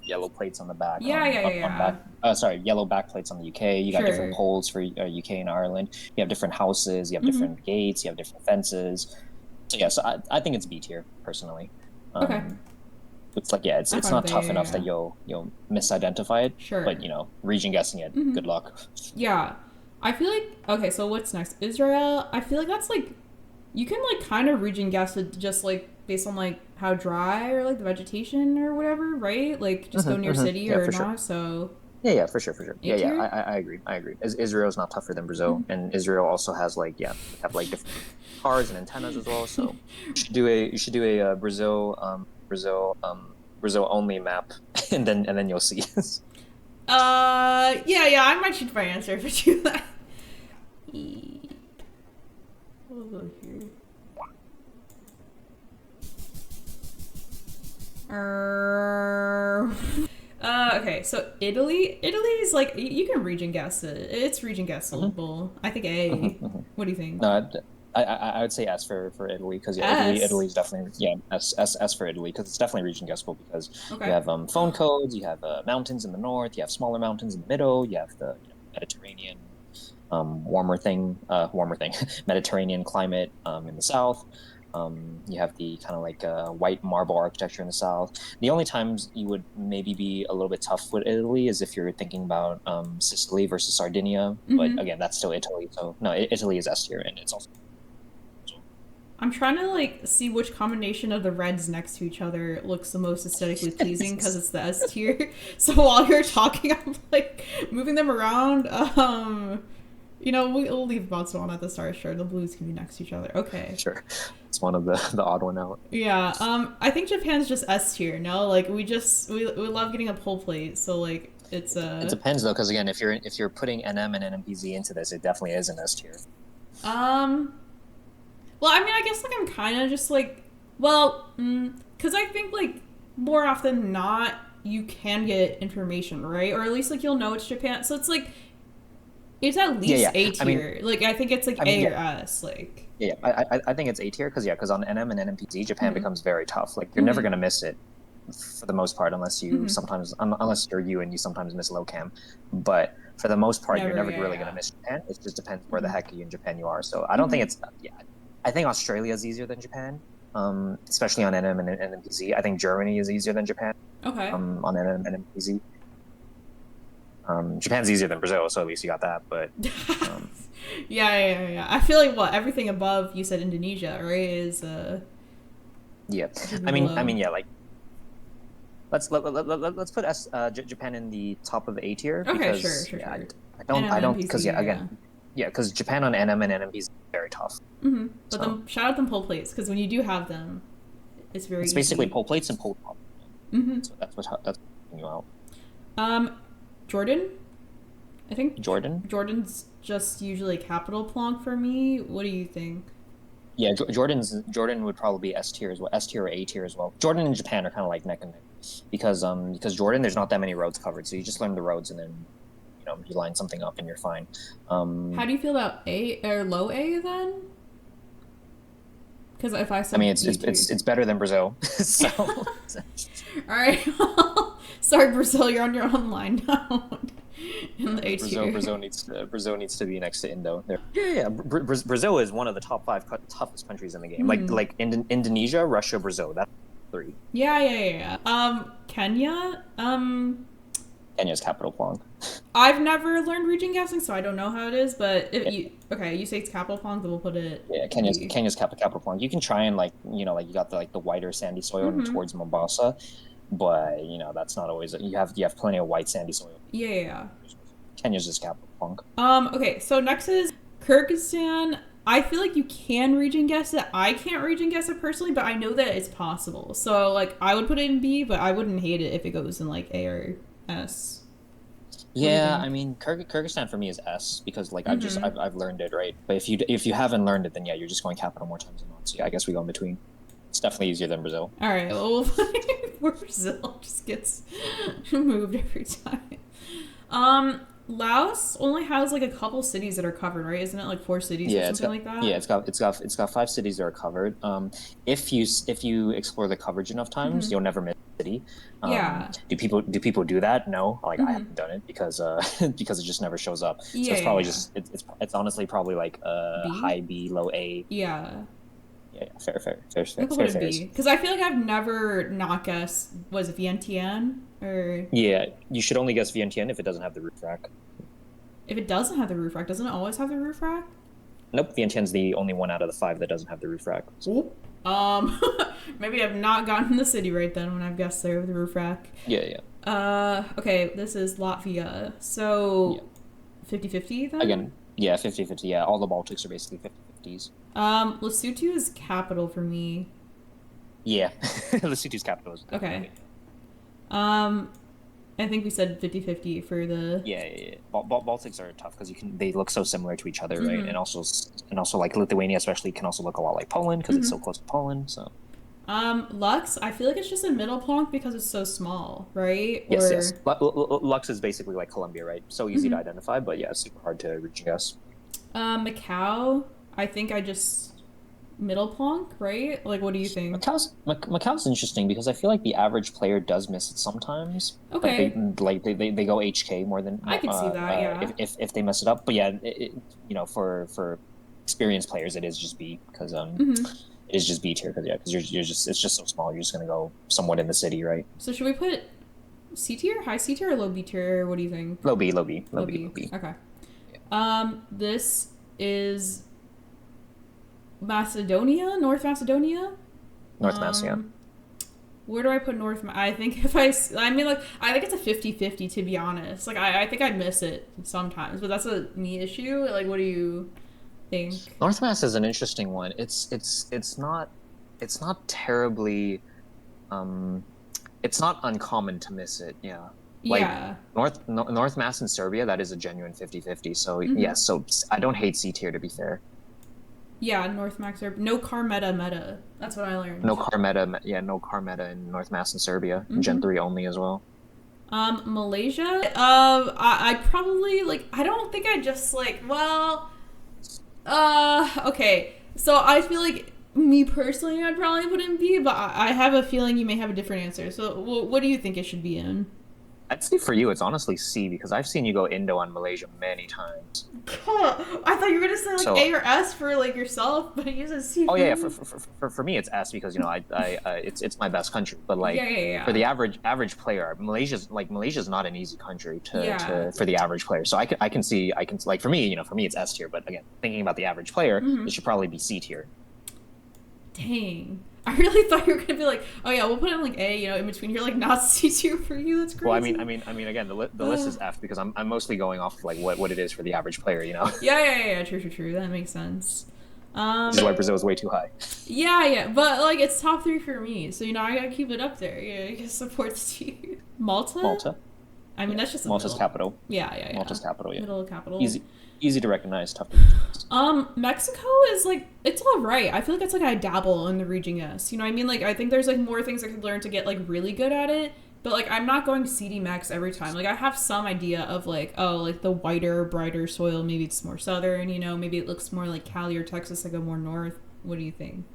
yellow plates on the back Yeah, yeah, yeah, on back yeah. sorry, yellow back plates on the UK. You got different Sure. poles for UK and Ireland. You have different houses, you have Mm-hmm. different gates, you have different fences. So yeah, so I think it's B tier personally. Okay. Um it's like yeah, I'm it's fine with not that. Yeah, tough yeah, enough that yeah. you'll misidentify it, but Sure. region guessing it, Mm-hmm. good luck. Yeah. I feel like okay. So what's next? Israel. I feel like that's like you can like kind of region guess it just like based on like how dry or like the vegetation or whatever, right? Like just go near city Yeah, or for sure. not. So Yeah, yeah, for sure, for sure. A Yeah, yeah, tier. I agree. I agree. Israel's not tougher than Mm-hmm. Brazil, and Israel also has like yeah, they have like different cars and antennas as well. So you should do a Brazil only map, and then you'll see. Yeah, yeah. I might change my answer if I do that. Oh, here. Uh, okay, so Italy is like you can region guess it. It's region Mhm, guessable. I think mhm, A. mhm. What do you think? No, I would say S for Italy because yeah, S. Italy is definitely yeah S for Italy because it's definitely region guessable because you Okay. have phone codes, you have mountains in the north, you have smaller mountains in the middle, you have the Mediterranean warmer thing, Mediterranean climate in the south. You have the kind of like white marble architecture in the south. The only times you would maybe be a little bit tough with Italy is if you're thinking about Sicily versus Sardinia. But Mm-hmm. again, that's still Italy. So no, Italy is S tier, and it's also I'm trying to like see which combination of the reds next to each other looks the most aesthetically pleasing because it's the S tier. So while you're talking, I'm like moving them around. We'll leave Botswana at the start. Sure, the blues can be next to each other. Okay. sure. It's one of the odd one out. Yeah. I think Japan's just S tier. No, like we love getting a pull plate. So like it's It a depends though, because again, if you're putting NM and NMPZ into this, it definitely is an S tier. um. Well, I mean, I guess like I'm kind of just like because I think like more often than not you can get information right, or at least like you'll know it's Japan. So it's like it's at Yeah, least yeah. A I mean, tier. Like I think it's like I mean, A or yeah. S. Like. Yeah, yeah. I think it's A tier because yeah, because on NM and NMPZ, Japan Mm-hmm. becomes very tough. Like you're never Mm-hmm. gonna miss it for the most part, Mm-hmm. unless you're you and you sometimes miss Lowcam. But for the most part, you're Never. never Yeah. really gonna Yeah. miss Japan. It just depends where the Mm-hmm. heck in Japan you are. So I don't think Mm-hmm. it's yeah. I think Australia is easier than Japan, especially on NM and NMPZ. I think Germany is easier than Japan, Okay. on NM and NMPZ. Japan's easier than Brazil, so at least you got that. But um, Yeah. I feel like what everything above you said Indonesia right is yeah, should be below. yeah, like let's put Japan in the top of A tier Okay. Sure. because Sure. yeah, Sure. I don't NMNPC. because yeah Yeah. again yeah because Japan on NM and NMP is very tough. Mm-hmm. But So then shout out them pull plates because when you do have them, it's very it's basically easy. pole plates and pole top. Mm-hmm. So that's what you out. Um, Jordan. I think Jordan. Jordan's just usually capital plonk for me. What do you think? Yeah, Jordan would probably be S tier as well, S tier or A tier as well. Jordan and Japan are kind of like neck and neck because Jordan there's not that many roads covered, so you just learn the roads and then you line something up and you're fine. How do you feel about A or low A then? Because if I I said mean, B tier. it's better than Brazil. So All right. Sorry, Brazil, you're on your own line now. In the A tier. Brazil needs to be next to Indo. There. Yeah. Brazil is one of the top five toughest countries in the game. Like Indonesia, Russia, Brazil. That's three. Yeah. Kenya. Kenya's capital Plonk. I've never learned region guessing, so I don't know how it is. But if you say it's capital Plonk, then we'll put it. Yeah, Kenya's capital Plonk. You can try and you got the whiter sandy soil towards Mombasa, but that's not always. You have plenty of white sandy soil. Yeah. Kenya's just capital Plonk. Okay, so next is Kyrgyzstan. I feel like you can region guess it. I can't region guess it personally, but I know that it's possible. So I would put it in B, but I wouldn't hate it if it goes in A or S. Yeah, I mean Kyrgyzstan for me is S because I've learned it, right? But if you haven't learned it, then yeah, you're just going capital more times than not. So yeah, I guess we go in between. It's definitely easier than Brazil. All right, well, Brazil just gets moved every time. Laos only has a couple cities that are covered, right? Isn't it 4 cities or something like that? Yeah, it's got 5 cities that are covered. If you explore the coverage enough times, you'll never miss a city. Do people do that? No, I haven't done it because it just never shows up. So it's probably it's honestly probably high B, low A. Yeah. Yeah, fair. Because I feel like I've never not guessed. Was it Vientiane or? Yeah, you should only guess Vientiane if it doesn't have the roof rack. If it doesn't have the roof rack, doesn't it always have the roof rack? Nope, Vientiane's the only one out of the 5 that doesn't have the roof rack. So. Maybe I've not gotten the city right then when I've guessed there with the roof rack. Yeah. Okay, this is Latvia. So, 50-50 then? Again, yeah, 50-50. Yeah, all the Baltics are basically 50-50s. Lesotho is capital for me. Yeah, Lesotho's capital is okay. I think we said 50-50 for the... Yeah. Baltics are tough because they look so similar to each other, right? And also Lithuania especially can also look a lot like Poland because it's so close to Poland. So. Lux, I feel like it's just a middle plonk because it's so small, right? Yes. Lux is basically like Colombia, right? So easy to identify, but yeah, super hard to reach guess. Macau, I think I just middle plonk, right? What do you think? Macau's interesting because I feel like the average player does miss it sometimes. Okay. They go HK more than I can see that. Yeah. If they mess it up, but yeah, for experienced players it is just B because it is just B tier because you're just it's just so small. You're just gonna go somewhat in the city, right? So should we put C tier, high C tier, or low B tier? What do you think? Low B. Okay. Yeah. This is Macedonia, North Macedonia. North Macedonia. Where do I put North? I think I think it's a 50-50 to be honest. I think I miss it sometimes, but that's a me issue. What do you think? North Mass is an interesting one. It's not terribly, it's not uncommon to miss it. Yeah. North Mass in Serbia, that is a genuine 50-50. So yes, so I don't hate C tier to be fair. Yeah, North Max no car meta. That's what I learned. No car meta in North Mass in Serbia. Gen 3 only as well. Malaysia. I probably I don't think I just okay. So I feel like me personally, I'd probably put in B, but I have a feeling you may have a different answer. So what do you think it should be in? I'd say for you, it's honestly C because I've seen you go Indo on Malaysia many times. I thought you were gonna say A or S for yourself, but you said C. Oh yeah. For me, it's S because it's my best country. But for the average player, Malaysia's not an easy country for the average player. So I can see for me, it's S tier. But again, thinking about the average player, it should probably be C tier. Dang. I really thought you were gonna be oh yeah, we'll put it in A, in between here, not C tier for you. That's crazy. Well, I mean, again, the list is F because I'm mostly going off of what it is for the average player, Yeah. True. That makes sense. This is why Brazil is way too high. Yeah, but it's top 3 for me, so I gotta keep it up there. Yeah, I guess support the team. Malta. I mean, Yeah. that's just a Malta's middle. capital. Yeah, yeah, yeah. Malta's capital. Yeah. Middle capital. Easy, easy to recognize. Tough to pronounce. Mexico is like it's all right. I feel like it's like I dabble in the region guess. You know what I mean? Like I think there's like more things I could learn to get like really good at it. But like I'm not going CD Mex every time. Like I have some idea of like oh like the whiter, brighter soil. Maybe it's more southern. You know, maybe it looks more like Cali or Texas. I go more north. What do you think?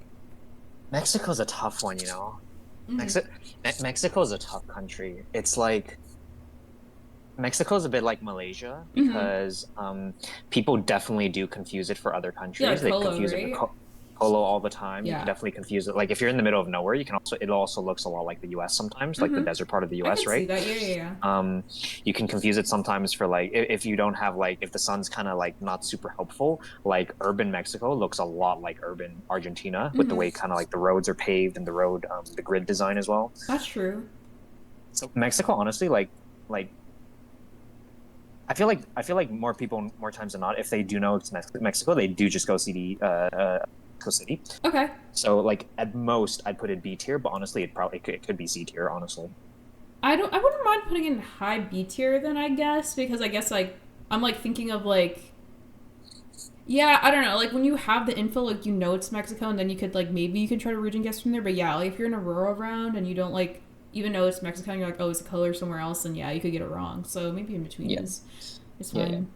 Mexico's a tough one, you know. Mm-hmm. Mexi- Mexico's a tough country. It's like Mexico's a bit like Malaysia Mm-hmm. because people definitely do confuse it for other Yeah, countries. like They Colo, confuse it for right? Polo all the time. You can Yeah. definitely confuse it. Like if you're in the middle of nowhere, you can also it also looks a lot like the U.S. sometimes, like the Mm-hmm. desert part of the I U.S. could see Right? that. Yeah, yeah, yeah. Um, you can confuse it sometimes for like if you don't have like if the sun's kind of like not super helpful. Like urban Mexico looks a lot like urban Argentina with the Mm-hmm. way kind of like the roads are paved and the road the grid design as well. That's true. So Mexico, honestly, like I feel like more people more times than not, if they do know it's Mexico, they do just go CD Mexico City. Okay. So like at most, I'd put it B tier, but honestly, it could be C tier. Honestly, I wouldn't mind putting in high B tier then I guess because I guess like I'm like thinking of like yeah I don't know like when you have the info like you know it's Mexico and then you could like maybe you can try to region guess from there but yeah like if you're in a rural round and you don't like even know it's Mexico and you're like oh it's a color somewhere else then yeah you could get it wrong so maybe in between yeah, is yeah. fine.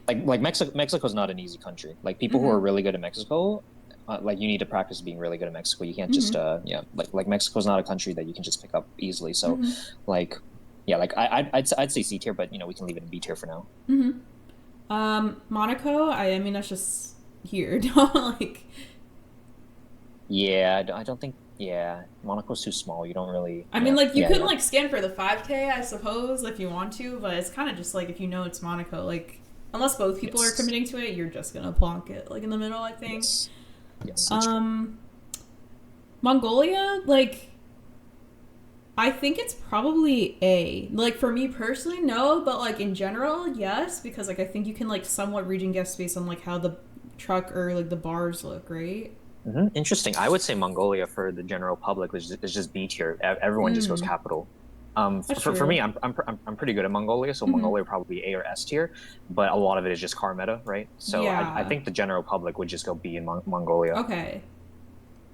Like Mexico's not an easy country. Like people who Mm-hmm. are really good at Mexico. Like you need to practice being really good at Mexico. You can't just Mm-hmm. yeah like Mexico's not a country that you can just pick up easily. So Mm-hmm. like yeah like I'd say C tier, but you know we can leave it in B tier for now. Mm-hmm. Monaco I mean that's just here like Yeah, I don't think. Yeah, Monaco's too small. You don't really. I mean, Yeah, like you yeah, could yeah. like scan for the 5K, I suppose, if you want to, but it's kind of just like if you know it's Monaco, like unless both people are Yes, committing to it, you're just gonna plonk it like in the middle, I think. yes, yes. It's true. Um, Mongolia, like I think it's probably A. Like for me personally, no, but like in general, yes, because like I think you can like somewhat region guess based on like how the truck or like the bars look, right? Interesting. I would say Mongolia for the general public is just B tier. Everyone just goes Mm, capital. that's For me, true. I'm pretty good at Mongolia, so Mm-hmm. Mongolia would probably be A or S tier. But a lot of it is just car meta, right? So I Yeah. think the general public would just go B in Mongolia. Okay.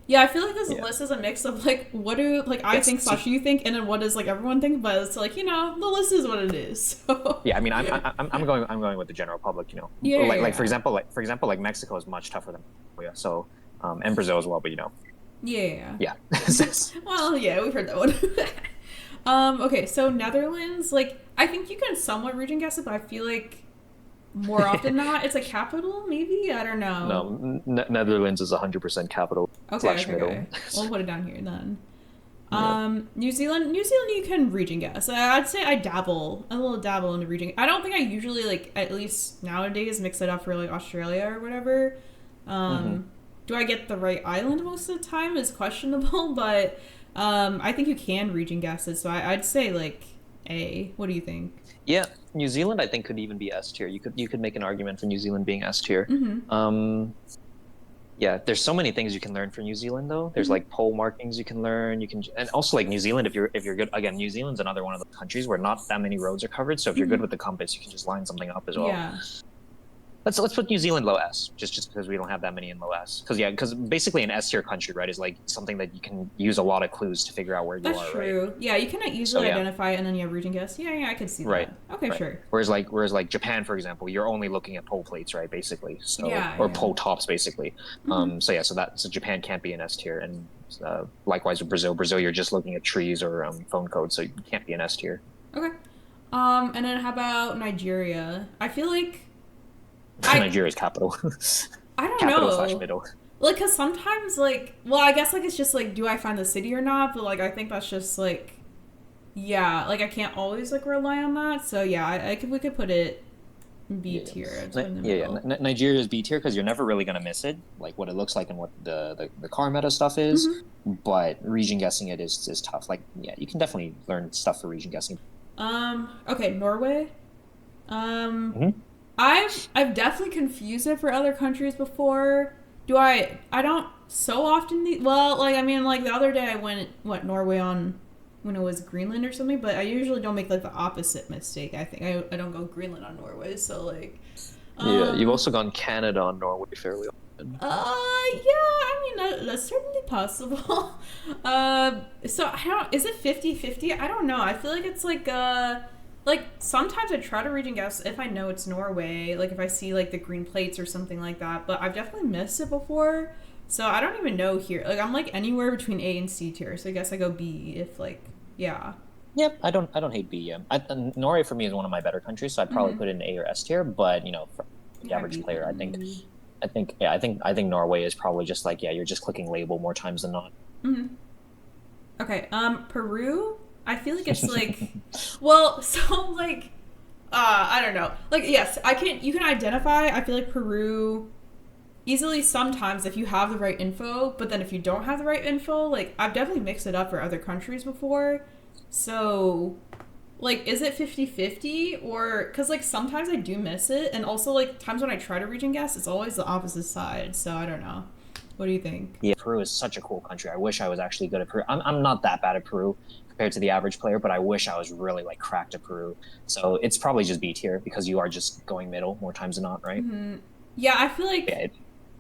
Yeah, I feel like this Yeah. list is a mix of like what do like I Yes. think slash you think, and then what does like everyone think. But it's like the list is what it is. So Yeah, I mean, I'm going with the general public. You know, yeah, yeah, like yeah, for example, like Mexico is much tougher than Mongolia, so and Brazil as well. But you know, yeah, yeah. yeah, Yeah. Well, yeah, we've heard that one. Okay, so Netherlands, like I think you can somewhat region guess it, but I feel like more often than not, it's a capital. Maybe I don't know. no, Netherlands is 100% capital Okay, slash okay, okay. middle. We'll put it down here then. Yeah. New Zealand, you can region guess. I'd say I dabble, a little dabble in the region. I don't think I usually like, at least nowadays, mix it up for like Australia or whatever. hmm Um, do I get the right island most of the time is questionable, but I think you can region guess it. So I'd say like A. What do you think? Yeah, New Zealand I think could even be S tier. You could make an argument for New Zealand being S tier. Mm-hmm. Um, yeah, there's so many things you can learn from New Zealand though. There's Mm-hmm. like pole markings you can learn. You can and also like New Zealand if you're good again, New Zealand's another one of the countries where not that many roads are covered. So if you're Mm-hmm. good with the compass, you can just line something up as well. Yeah, Let's put New Zealand low S, just because we don't have that many in low S. Because basically an S tier country, right, is like something that you can use a lot of clues to figure out where you that's are, right? true. Yeah, you can So easily yeah, identify it and then you have region guess. Yeah, yeah, I could see right, that. Okay, right. sure. Whereas like Japan, for example, you're only looking at pole plates, right, basically. So Yeah, or yeah. pole tops, basically. Mm-hmm. So yeah, so Japan can't be an S tier, and likewise with Brazil. Brazil, you're just looking at trees or phone codes, so you can't be an S tier. Okay. And then how about Nigeria? I feel like I Nigeria's capital, I don't capital slash know. middle. Like, cause sometimes like, well, I guess like it's just like, do I find the city or not? But like, I think that's just like, yeah, like I can't always like rely on that. So yeah, I could we could put it B Yeah, tier. It's yeah, in the yeah. Yeah. middle. Nigeria is B tier because you're never really gonna miss it, like what it looks like and what the car meta stuff is. Mm-hmm. But region guessing it is tough. Like yeah, you can definitely learn stuff for region guessing. Okay, Norway. Um, hmm I've definitely confused it for other countries before. Do I? I don't so often. Well, like I mean, like the other day I went Norway on when it was Greenland or something, but I usually don't make like the opposite mistake. I think I don't go Greenland on Norway, so like Yeah, you've um also gone Canada on Norway fairly often. yeah, I mean that's certainly possible. So I don't, is it 50-50? I don't know. I feel like it's like sometimes I try to read and guess if I know it's Norway, like if I see like the green plates or something like that, but I've definitely missed it before. So I don't even know here. Like I'm like anywhere between A and C tier. So I guess I go B if like yeah. Yep, I don't hate B. Norway for me is one of my better countries, so I'd probably Mhm. put it in A or S tier. But for the Yeah, average B player, then. I think Norway is probably just like, yeah, you're just clicking label more times than not. Mhm. Okay. Peru. I feel like it's like, well, so like, I don't know. Like, yes, I can. You can identify. I feel like Peru easily sometimes if you have the right info, but then if you don't have the right info, like I've definitely mixed it up for other countries before. So, like, is it 50-50 or because like sometimes I do miss it, and also like times when I try to region guess, it's always the opposite side. So I don't know. What do you think? Yeah, Peru is such a cool country. I wish I was actually good at Peru. I'm not that bad at Peru compared to the average player, but I wish I was really like cracked at Peru. So it's probably just B tier because you are just going middle more times than not, right? Hmm. Yeah, I feel like Yeah,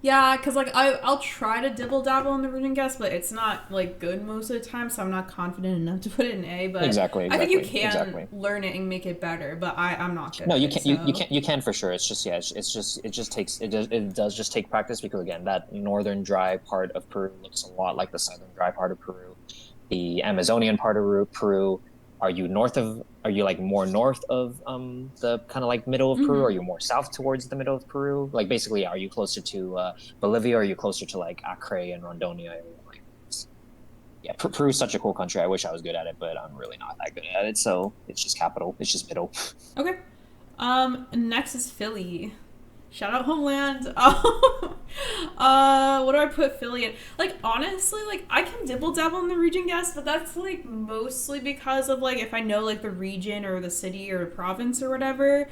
yeah, because like I'll try to dibble dabble in the region guess, but it's not like good most of the time, so I'm not confident enough to put it in A. But exactly, I think you exactly, can exactly. learn it and make it better. But I'm not good No, at you it, can you so can you can for sure. It's just, yeah, it does just take practice because again, that northern dry part of Peru looks a lot like the southern dry part of Peru. The Amazonian part of Peru. Are you like more north of the kind of like middle of Peru? Are hmm you more south towards the middle of Peru? Like basically, are you closer to Bolivia? Or are you closer to like Acre and Rondonia area? Like, yeah, Peru is such a cool country. I wish I was good at it, but I'm really not that good at it. So it's just capital. It's just middle. okay. Next is Philly. Shout out Homeland. What do I put Philly in? Like honestly, like I can dibble dabble in the region guess, but that's like mostly because of like if I know like the region or the city or the province or whatever.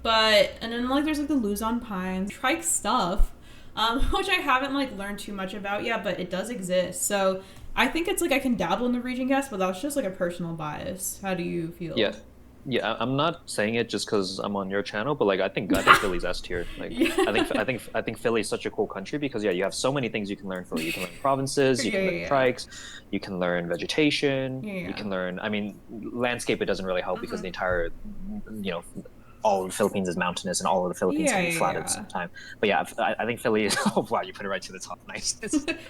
But and then like there's like the Luzon Pines, trike stuff, which I haven't like learned too much about yet, but it does exist. So I think it's like I can dabble in the region guess, but that's just like a personal bias. How do you Yeah, feel? yeah. I'm not saying it just because I'm on your channel, but like I think Philly's S tier. Like Yeah. I think Philly's such a cool country because yeah, you have so many things you can learn for. You can learn provinces, you Yeah, can yeah, learn yeah. trikes, you can learn vegetation, you Yeah. can learn. I mean, landscape it doesn't really help because the entire, you know, all of the Philippines is mountainous and all of the Philippines Yeah, can be yeah, flat at the yeah. same time. But yeah, I think Philly is. Oh wow, you put it right to the top. Nice.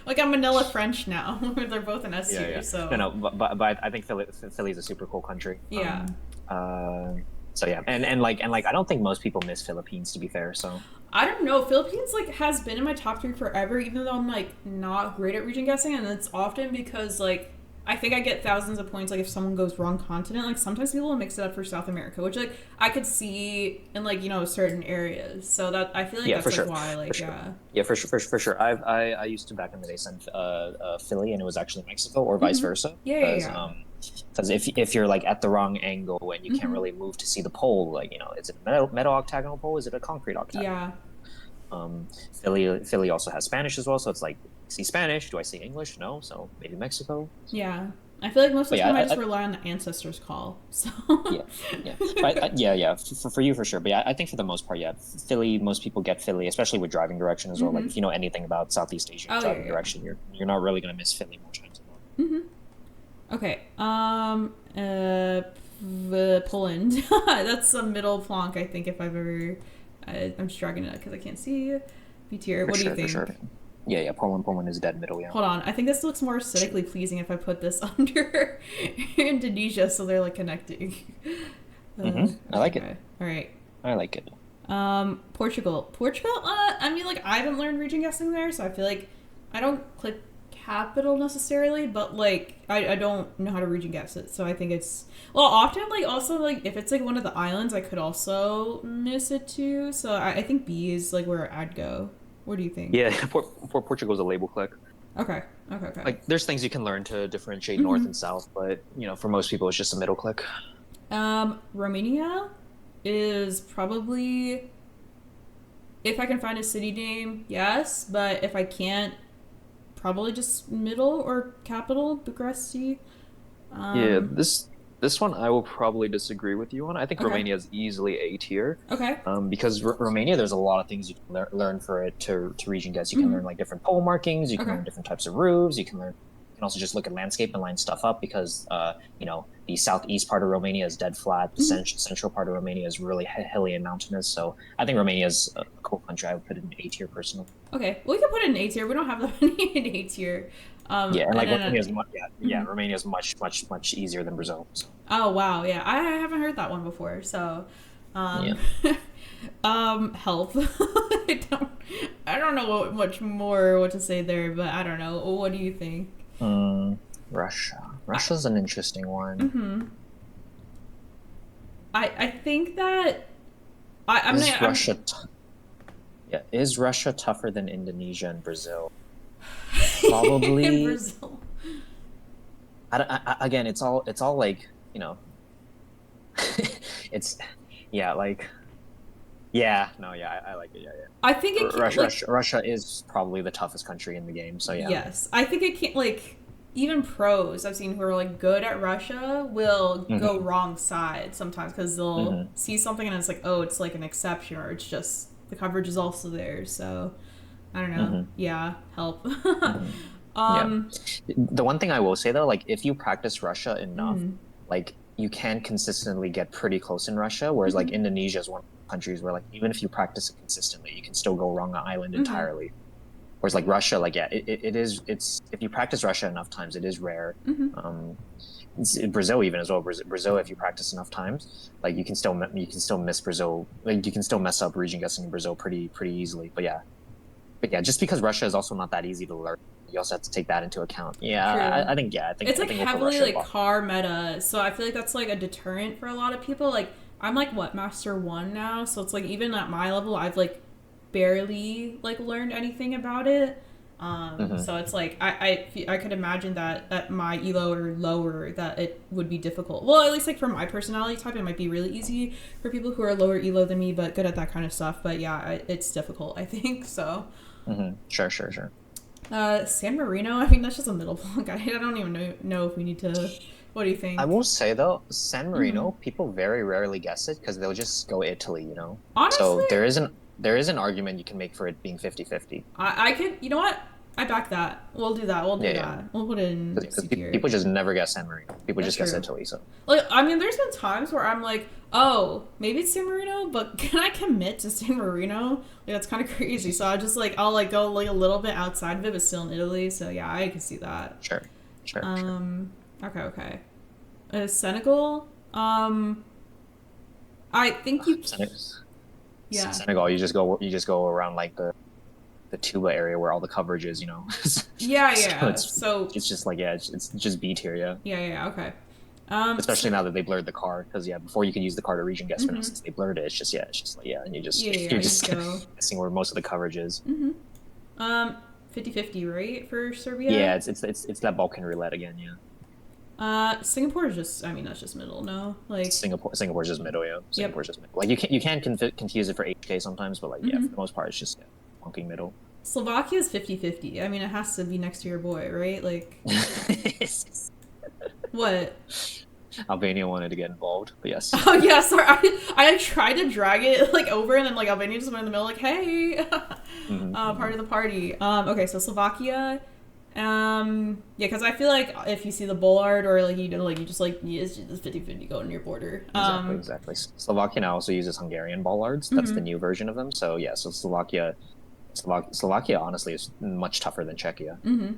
Like I'm Manila French now. They're both in S Yeah, tier, yeah. No, so no, but I think Philly is a super cool country. yeah. Uh, so yeah, and I don't think most people miss Philippines to be fair. So I don't know. Philippines like has been in my top three forever, even though I'm like not great at region guessing, and it's often because like I think I get thousands of points like if someone goes wrong continent. Like sometimes people will mix it up for South America, which like I could see in like certain areas. So that I feel like yeah, that's for like sure, why for like sure. yeah. Yeah, for sure. I used to back in the day send Philly, and it was actually Mexico, or vice Mm-hmm. versa, Yeah, yeah, because yeah. if you're like at the wrong angle and you can't Mm-hmm. really move to see the pole, like is it a metal octagonal pole? Is it a concrete octagonal Yeah. pole? Philly also has Spanish as well, so it's like see Spanish. Do I see English? No, so maybe Mexico. So, Yeah. I feel like most but of the yeah, time I just rely on the ancestors call. So yeah, yeah, but yeah, for you for sure. But yeah, I think for the most part, yeah, Philly. Most people get Philly, especially with driving direction as well. Like mm-hmm. if you know anything about Southeast Asian Oh yeah, driving yeah. direction, you're not really gonna miss Philly more times than not. Mm-hmm. Okay. Poland. That's a middle plonk, I think, if I've ever. I'm just dragging it because I can't see. B tier. For What do you sure, for sure. think? Yeah, yeah. Poland is dead middle. Yeah, Hold on. I think this looks more aesthetically pleasing if I put this under Indonesia, so they're like connecting. I like it. Okay. All right. I like it. Portugal. Portugal. I mean, like I haven't learned region guessing there, so I feel like I don't click capital necessarily, but like I don't know how to region guess it, so I think it's well often like also like if it's like one of the islands, I could also miss it too. So I think B is like where I'd go. What do you think? Yeah, Portugal is a label click. Okay. Okay. Okay. Like, there's things you can learn to differentiate north Mm-hmm. and south, but for most people, it's just a middle click. Romania is probably if I can find a city name, yes, but if I can't, probably just middle or capital, Bucharest. Yeah, Um, this one I will probably disagree with you on. I think okay. Romania is easily A tier. Okay. Because Romania, there's a lot of things you can learn for it to region guess. You can learn Hmm. like different pole markings. You can Okay. learn different types of roofs. You can also just look at landscape and line stuff up because the southeast part of Romania is dead flat. The Hmm. central part of Romania is really hilly and mountainous. So I think Romania is a cool country. I would put it in A tier personally. Okay. Well, we can put it in A tier. We don't have that many in A tier. Yeah, and And like then, Romania is mhm. Romania is much easier than Brazil. So Oh wow, yeah, I haven't heard that one before. So, yeah. um, health. I don't know much more what to say there, but I don't know. What do you think? Mm, Russia. I, Russia's an interesting one. mm-hmm. I think that I'm Is gonna Russia Yeah, is Russia tougher than Indonesia and Brazil? in Probably. Brazil. Again, it's all like it's yeah, like yeah, no, yeah, I like it. Yeah, yeah. I think it can't like Russia is probably the toughest country in the game. So yeah. yes. I think it can't like even pros I've seen who are like good at Russia will go Hmm. wrong side sometimes because they'll Hmm. see something and it's like oh it's like an exception or it's just the coverage is also there so I don't know Hmm. yeah help Hmm. Yeah. um The one thing I will say though, like if you practice Russia enough, mm, like you can consistently get pretty close in Russia, whereas like mm-hmm, Indonesia is one of the countries where like even if you practice it consistently, you can still go wrong an island mm-hmm, entirely. Whereas like Russia, like yeah, it is it's if you practice Russia enough times, it is rare. mm-hmm. Brazil even as well. Brazil, if you practice enough times, like you can still miss Brazil. Like you can still mess up region guessing in Brazil pretty easily. But yeah, just because Russia is also not that easy to learn, you also have to take that into account. True. I It's like think we'll put heavily Russia like above. car meta, so I feel like that's like a deterrent for a lot of people. Like I'm like what master one now, so it's like even at my level, I've like barely like learned anything about it. Hmm. So it's like I could imagine that at my elo or lower that it would be difficult. Well, at least like for my personality type, it might be really easy for people who are lower elo than me, but good at that kind of stuff. But yeah, it's difficult. I think so. Hmm. Sure. San Marino. I mean, that's just a middle block. I don't even know if we need to. What do you I think? will say though, San Hmm. Marino, people very rarely guess it because they'll just go Italy, you know. So Honestly, there is an argument you can make for it being 50-50. I could. You know what? I back that. We'll do that. We'll do Yeah, yeah. that. We'll put it in Because C tier. people just never guess San Marino. People That's just guess true. Italy. So. Like, I mean, there's been times where I'm like, oh, maybe it's San Marino, but can I commit to San Marino? Like, that's kind of crazy. So I just like, I'll like go like a little bit outside of it, but still in Italy. So yeah, I can see that. Sure, sure. Um, okay. Senegal. I think you. Yeah. Senegal, you just go around like the Tuba area where all the coverage is, you know. Yeah, So yeah. So it's just like yeah, it's just B tier, yeah. yeah. Okay. Especially now that they blurred the card, because yeah, before you could use the card to region guess, but now Mhm. since they blurred it, it's just like yeah, and you just Yeah. you're You just just go. guessing where most of the coverage is. Mhm. 50-50, right for Yeah, Serbia. it's that Balkan roulette again, yeah. Singapore is just. I mean, that's just middle. No, like. Singapore's just middle, yeah. Yep. Singapore's just middle. Like you can confuse it for HK sometimes, but like yeah, for Mhm. the most part, it's just yeah, honking middle. Slovakia is 50-50. I mean, it has to be next to your boy, right? Like, what? Albania wanted to get involved, but yes. Oh yeah, sorry. I tried to drag it like over, and then like Albania just went in the middle, like, hey, part of the party. Okay, so Slovakia. Yeah, because I feel like if you see the Bollard or like you know, like you just like it's just 50-50 going near your border. Exactly. Slovakia now also uses Hungarian bollards. That's the Mhm. new version of them. So yeah, so Slovakia honestly is much tougher than Czechia. Mhm.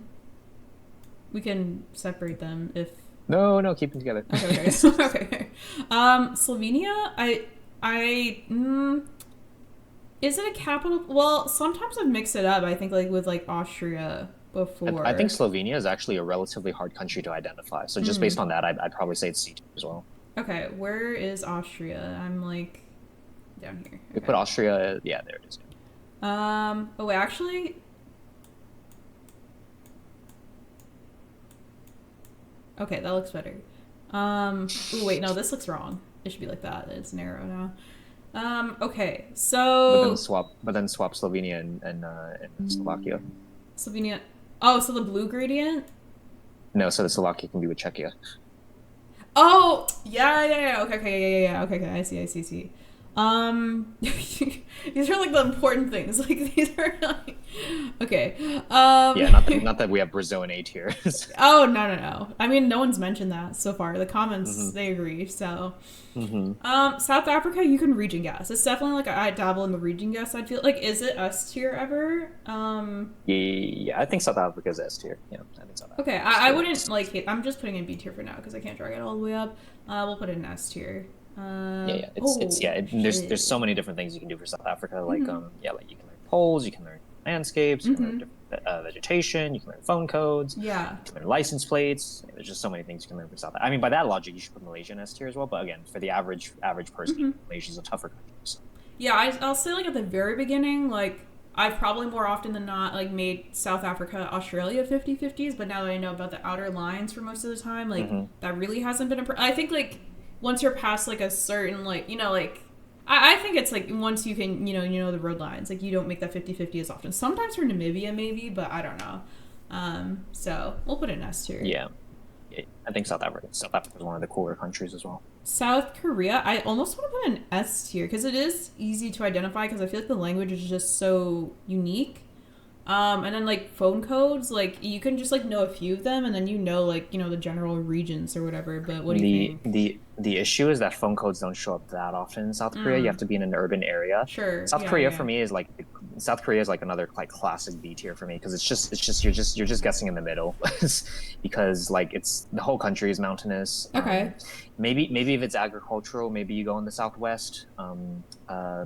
We can separate them if. No, keep them together. Okay. Okay. Slovenia. Is it a capital? Well, sometimes I've mixed it up. I think like with like Austria I think before. Slovenia is actually a relatively hard country to identify. So just based Mm. on that, I'd probably say it's C tier as well. Okay, where is Austria? I'm like down here. We Okay. put Austria, yeah, there it is. Oh wait, actually, okay, that looks better. Oh wait, no, this looks wrong. It should be like that. It's narrow now. Okay, so But then swap Slovenia and Slovakia. Slovenia. Oh, so the blue gradient. No, so the Slovakia can be with Czechia. Oh, yeah. Okay. Okay. I see. These are like the important things. Like these are like, okay. Yeah, not that we have Brazil in A tier. Oh no. I mean, no one's mentioned that so far. The comments hmm they agree. So, hmm South Africa, you can region guess. It's definitely like I dabble in the region guess. I'd feel like, is it S tier ever? Yeah, I think South Africa is S tier. Yeah, I think South Okay, Africa is S I tier. wouldn't like hate. I'm just putting in B tier for now because I can't drag it all the way up. We'll put it in S tier. It's Oh there's so shit. many different things you can do for South Africa. Like Mm-hmm. like you can learn poles, you can learn landscapes, you can learn Mm-hmm. different vegetation, you can learn phone codes, Yeah. you can learn license plates. There's just so many things you can learn for South. I mean, by that logic, you should put Malaysia in S tier as well. But again, for the average person, Mm-hmm. Malaysia's a tougher country. So. Yeah, I'll say like at the very beginning, like I've probably more often than not like made South Africa, Australia 50-50s, but now that I know about the outer lines for most of the time, like hmm that really hasn't been I think like once you're past like a certain like, like I think it's like once you can, the road lines, like you don't make that 50-50 as often. Sometimes for Namibia maybe, but I don't know. So we'll put it in S tier. Yeah. Yeah, I think South Africa is one of the cooler countries as well. South Korea, I almost want to put an S tier because it is easy to identify because I feel like the language is just so unique. And then like phone codes, like you can just like know a few of them, and then like the general regions or whatever. But what do you The think? the the issue is that phone codes don't show up that often in South Korea. You have Mm, to be in an urban area. sure. South Korea for Yeah. me is like South Korea is like another like classic B tier for me because it's just you're just guessing in the middle because like it's the whole country is mountainous. Okay. Maybe if it's agricultural, maybe you go in the southwest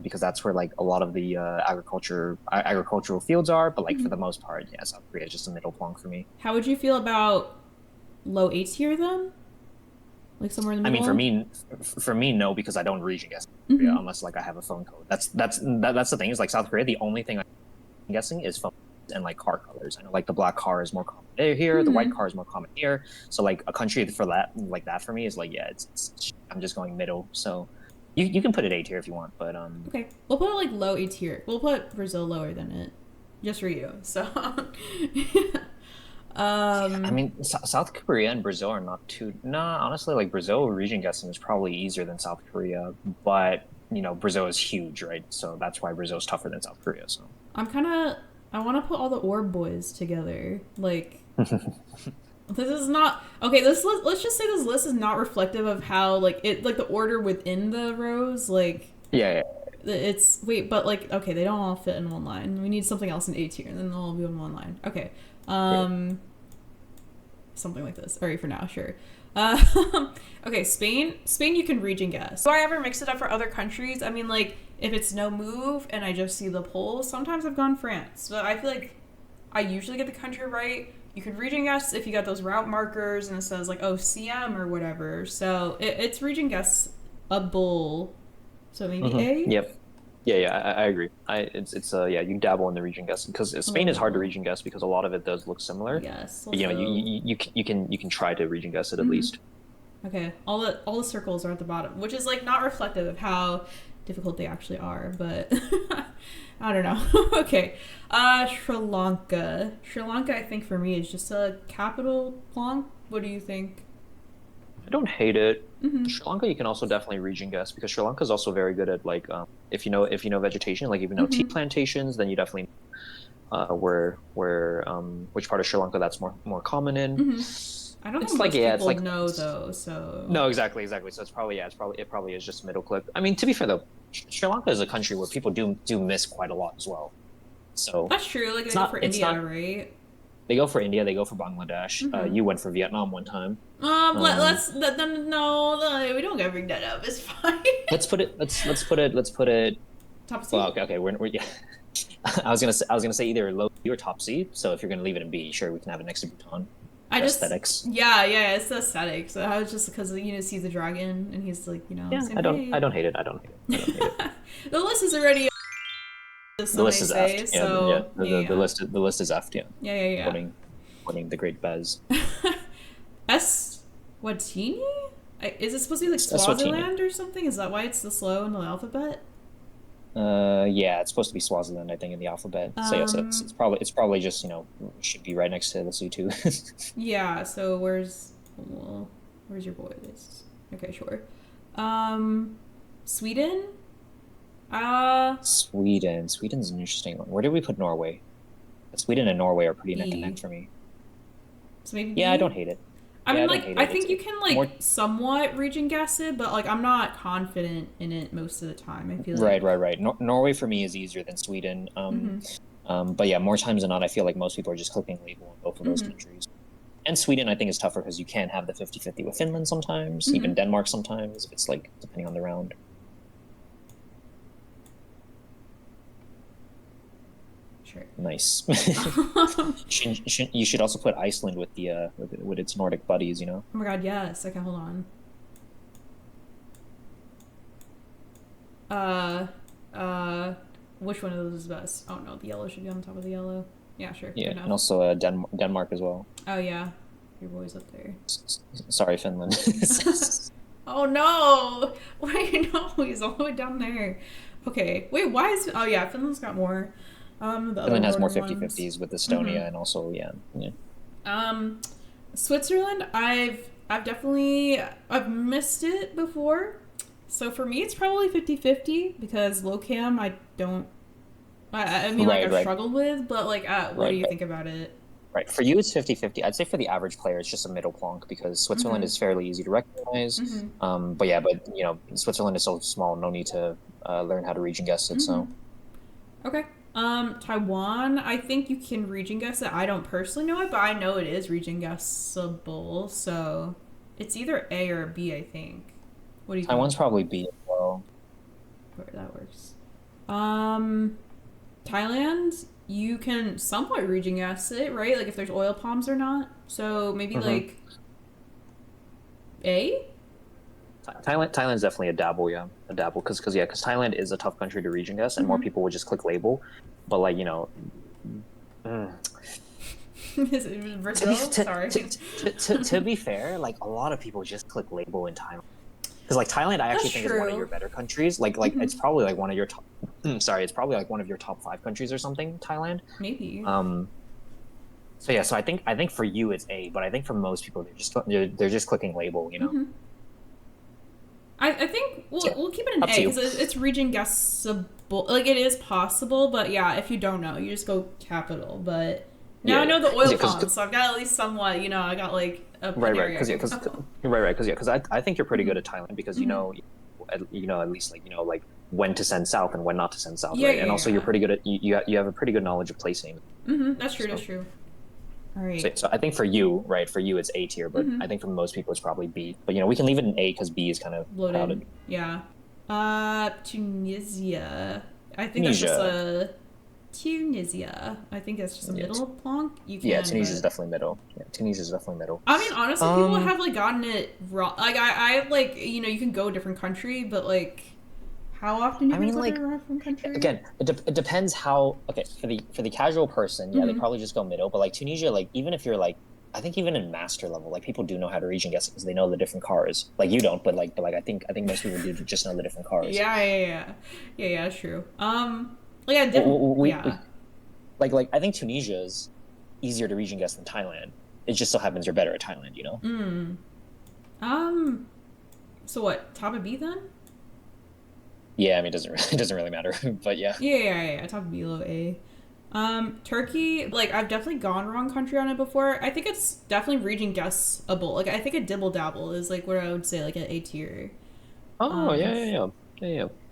because that's where like a lot of the agricultural fields are. But like for Mhm. the most part, yeah, South Korea is just a middle plonk for me. How would you feel about low A tier then? Like somewhere in the I mean, middle? for me, no, because I don't region guess Korea Mm-hmm. unless like I have a phone code. That's the thing is like South Korea. The only thing I'm guessing is phone codes and like car colors. I know like the black car is more common here, the white Mm-hmm. car is more common here. So like a country for that for me is like yeah, I'm just going middle. So you can put it A tier if you want, but Okay. We'll put it like low A tier. We'll put Brazil lower than it, just for you. So. I mean South Korea and Brazil are not too. Nah, honestly, like Brazil region guessing is probably easier than South Korea, but Brazil is huge, right? So that's why Brazil is tougher than South Korea. So. I'm kind of. I want to put all the orb boys together. Like, this is not okay. Let's just say this list is not reflective of how like the order within the rows. Like, Yeah, it's wait, but like okay, they don't all fit in one line. We need something else in A tier, and then they'll all be in one line. Okay, yeah. something like this. All right, for now, sure. Okay, Spain. Spain, you can region guess. Do I ever mix it up for other countries? I mean, like, if it's no move and I just see the polls, sometimes I've gone France. But I feel like I usually get the country right. You can region guess if you got those route markers and it says, like, oh, CM or whatever. So it's region guess a bull. So maybe A? Yep. Yeah, I agree. It's yeah, you dabble in the region guessing because A Spain is hard to little. region guess because a lot of it does look similar. Yes. But Also. you can try to region guess it at Mhm. least. Okay, all the circles are at the bottom, which is like not reflective of how difficult they actually are, but I don't know. Okay, Sri Lanka. Sri Lanka, I think for me is just a capital plonk. What do you think? I don't hate it. Mm-hmm. Sri Lanka you can also definitely region guess because Sri Lanka is also very good at like if you know vegetation like if you know tea Mm-hmm. plantations then you definitely where which part of Sri Lanka that's more common in. Mm-hmm. I don't It's think like most yeah, it's people like know though. So no, exactly. So it's probably yeah, it probably is just middle click. I mean, to be fair though, Sri Lanka is a country where people do miss quite a lot as well. So that's true. Like they it's go not for it's India, not right? they go for India, they go for Bangladesh. Mm-hmm. You went for Vietnam one time. Um, Let's no, we don't gotta bring that up. It's fine. let's put it. Top C. Well, okay, we're yeah. I was gonna say either low B or top C. So if you're gonna leave it in B, sure we can have it next to Bhutan. I For just aesthetics. yeah, it's the aesthetic. So I was just because see the dragon and he's like Yeah, saying, I don't hate it. I don't hate it. I don't hate it. The list is already The so they list is say. effed. Yeah, So the list is effed. Yeah, yeah. quoting the great Bez. Eswatini? Is it supposed to be like Eswatini. Swaziland or something? Is that why it's the slow in the alphabet? Yeah, it's supposed to be Swaziland, I think, in the alphabet. So yes, it's probably just should be right next to the C2. Yeah. So where's well, Where's your boys? Okay, sure. Sweden? Sweden's an interesting one. Where did we put Norway? Sweden and Norway are pretty neck and neck for me. So maybe Yeah, B? I don't hate it. I Yeah, mean, I don't like, hate I it. think you can, like, more- somewhat region guess it, but, like, I'm not confident in it most of the time. I feel like... Right. Norway for me is easier than Sweden. But yeah, more times than not, I feel like most people are just clicking label on both of those countries. And Sweden, I think, is tougher because you can have the 50-50 with Finland sometimes, even Denmark sometimes, if it's, like, depending on the round. Sure. Nice. You should also put Iceland with the with its Nordic buddies, you know? Oh my god, yes. Okay, hold on. Which one of those is best? Oh no, the yellow should be on top of the yellow. Yeah, sure. Yeah, Good enough. and also Denmark as well. Oh yeah, your boy's up there. Sorry, Finland. Oh no! Wait, no, he's all the way down there. Okay, wait, why is... Oh yeah, Finland's got more. The other Finland has more northern 50-50s with Estonia and also, yeah. Switzerland, I've definitely... I've missed it before. So for me, it's probably 50-50 because Lowcam, I don't... I mean, like, I've struggled with, but, like, what do you think about it? Right. For you, it's 50-50. I'd say for the average player, it's just a middle plonk because Switzerland is fairly easy to recognize. But you know, Switzerland is so small, no need to learn how to region guess it. So. Okay. Taiwan, I think you can region guess it. I don't personally know it, but I know it is region guessable. So it's either A or B, I think. What do you think? Taiwan's probably B as well. That works. Thailand, you can somewhat region guess it, right? Like if there's oil palms or not. So maybe like A? Thailand's definitely a dabble, because Thailand is a tough country to region guess, and more people would just click label. But like, you know, Is it Brazil? Sorry. To be fair, like a lot of people just click label in Thailand. Because like Thailand, I actually think is one of your better countries. Like it's probably like one of your top. Sorry, it's probably like one of your top 5 countries or something. Thailand. Maybe. So yeah, so I think for you it's A, but I think for most people they're just clicking label, you know. I think we'll keep it an A because it's region guessable. Like it is possible, but yeah, if you don't know, you just go capital. But now I know the oil palms, so I've got at least somewhat. You know, I got like a because I think you're pretty good at Thailand because you know at least like when to send south and when not to send south, right? And also you're pretty good at you have a pretty good knowledge of placing. That's true. That's true. All right. So I think for you, it's A tier, but I think for most people it's probably B. But you know, we can leave it in A because B is kind of crowded. Yeah. Tunisia. I think that's just a Tunisia. I think that's just a middle plonk. Tunisia's definitely middle. Yeah, Tunisia's definitely middle. I mean, honestly, people have like gotten it wrong. Like I like you can go a different country, but like. How often do you go from country? Again, it depends how. Okay, for the casual person, they probably just go middle. But like Tunisia, like even if you're like, I think even in master level, like people do know how to region guess because they know the different cars. Like you don't, but I think most people do just know the different cars. Yeah, true. Like I did. I think Tunisia's easier to region guess than Thailand. It just so happens you're better at Thailand, you know. So what? Top of B then? Yeah, I mean, it doesn't really matter, but yeah. Yeah. Top below A. Turkey, like I've definitely gone wrong country on it before. I think it's definitely region guessable. Like I think a dibble dabble is like what I would say like an A tier. Oh yeah.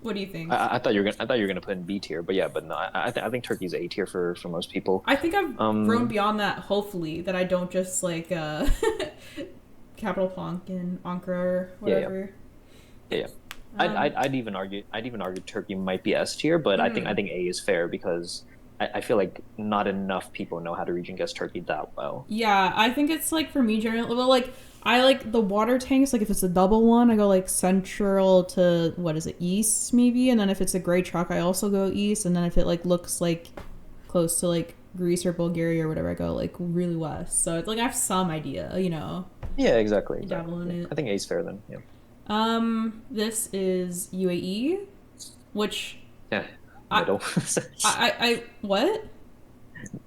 What do you think? I thought you were gonna put in B tier, but no, I think Turkey's A tier for most people. I think I've grown beyond that. Hopefully, that I don't just like capital plonk and Ankara or whatever. Yeah. I'd even argue Turkey might be S tier, but I think A is fair because I feel like not enough people know how to region guess Turkey that well. Yeah, I think it's like for me generally. Well, like I like the water tanks. Like if it's a double one, I go like central to east maybe, and then if it's a gray truck, I also go east, and then if it like looks like close to like Greece or Bulgaria or whatever, I go like really west. So it's like I have some idea, you know. Yeah, exactly. Dabble in it. I think A is fair then. Yeah. This is UAE, which middle. I what?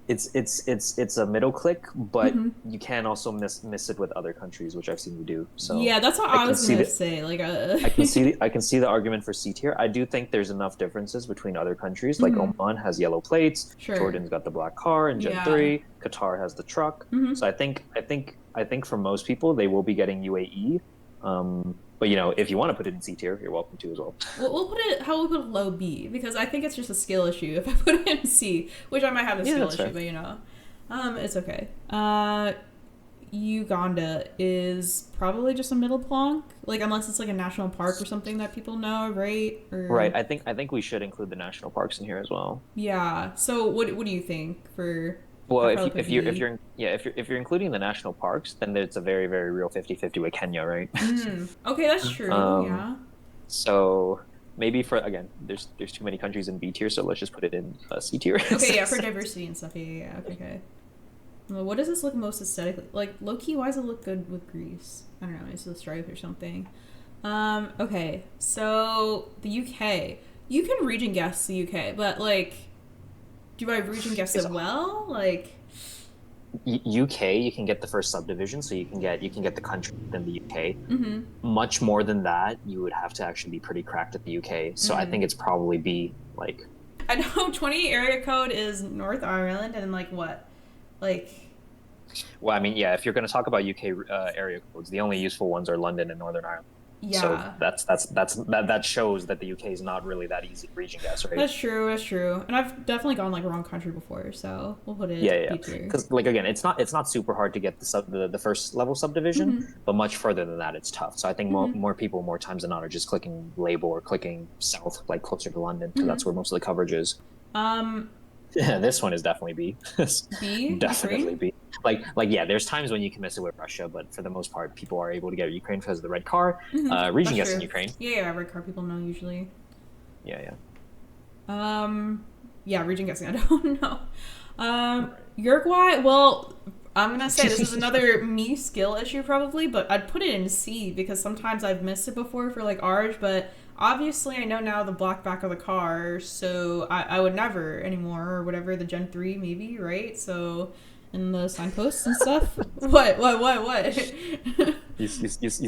it's a middle click, but Mhm. you can also miss it with other countries, which I've seen you do. So Yeah, that's what I I can was see gonna that. say. Like, I can see the argument for C tier. I do think there's enough differences between other countries. Like Mhm. Oman has yellow plates, Sure. Jordan's got the black car in Gen Yeah. 3, Qatar has the truck. Mhm. So I think for most people they will be getting UAE. But you know, if you want to put it in C tier, you're welcome to as well. We'll put it how we put low B because I think it's just a skill issue if I put it in C, which I might have a Yeah, skill that's issue, fair. but it's okay. Uganda is probably just a middle plonk, like unless it's like a national park or something that people know, right? Or Right. I think we should include the national parks in here as well. yeah. So what do you think for? Well, I'd probably put if B. you're yeah, if you're including the national parks, then it's a very, very real 50-50 with Kenya, right? Okay, that's true. Um, Yeah. so maybe for again, there's too many countries in B tier, so let's just put it in C tier. Okay, yeah, for diversity and stuff. Yeah. Okay, okay. Well, what does this look most aesthetically like? Lowkey, why does it look good with Greece? I don't know. It's the stripe or something. Okay, so the UK. You can region guess the UK, but like, do I region guess It's it well? Like, UK, you can get the first subdivision, so you can get the country within the UK. mm-hmm, Much more than that, you would have to actually be pretty cracked at the UK. So I think it's probably B. Like, I know 20 area code is North Ireland, and like what, like, well, I mean, yeah, if you're going to talk about UK area codes, the only useful ones are London and Northern Ireland. So yeah. that shows that the UK is not really that easy to region guess, right? That's true. That's true. And I've definitely gone like wrong country before, so we'll put it Yeah. B tier. Because like again, it's not super hard to get the first level subdivision, but much further than that, it's tough. So I think more people more times than not are just clicking label or clicking south, like closer to London, because that's where most of the coverage is. Um, Yeah, this one is definitely B. B. Definitely Ukraine? B. Like yeah, there's times when you can miss it with Russia, but for the most part, people are able to get Ukraine because of the red car. Region That's guess in true. Ukraine. Yeah, red card people know usually. Yeah. Yeah, region guessing. I don't know. Uruguay. Well, I'm gonna say this is another me skill issue probably, but I'd put it in C because sometimes I've missed it before for like ours, but obviously I know now the black back of the car, so I would never anymore or whatever the Gen 3 maybe, right? So in the signposts and stuff. What? You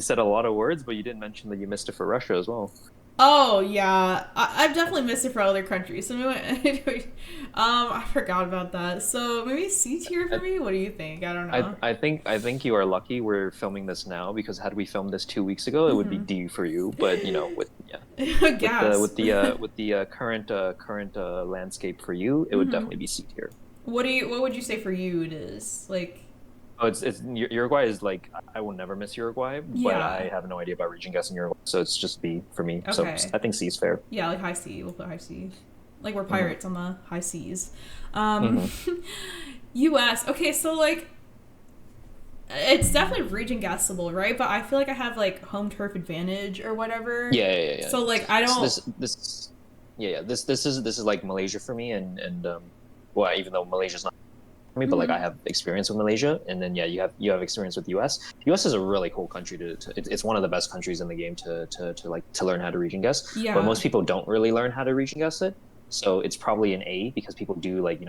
said a lot of words, but you didn't mention that you missed it for Russia as well. Oh yeah, I've definitely missed it for other countries. So maybe, I forgot about that. So maybe C tier for me. What do you think? I don't know. I think you are lucky we're filming this now because had we filmed this 2 weeks ago, it would be D for you. But you know, with Gas. with the current landscape for you, it would definitely be C tier. What would you say for you? It is like. Oh, it's Uruguay is like I will never miss Uruguay, but Yeah. I have no idea about region guessing Uruguay, so it's just B for me. So Okay. I think C is fair. Yeah, like high C. We'll put high C. Like we're pirates on the high seas. U.S. Okay, so like. It's definitely region guessable, right? But I feel like I have like home turf advantage or whatever. Yeah. So like I don't. This is like Malaysia for me, and well, even though Malaysia's not for me, but like I have experience with Malaysia, and then yeah, you have experience with US. US is a really cool country it's one of the best countries in the game to learn how to region guess. Yeah. But most people don't really learn how to region guess it, so it's probably an A because people do like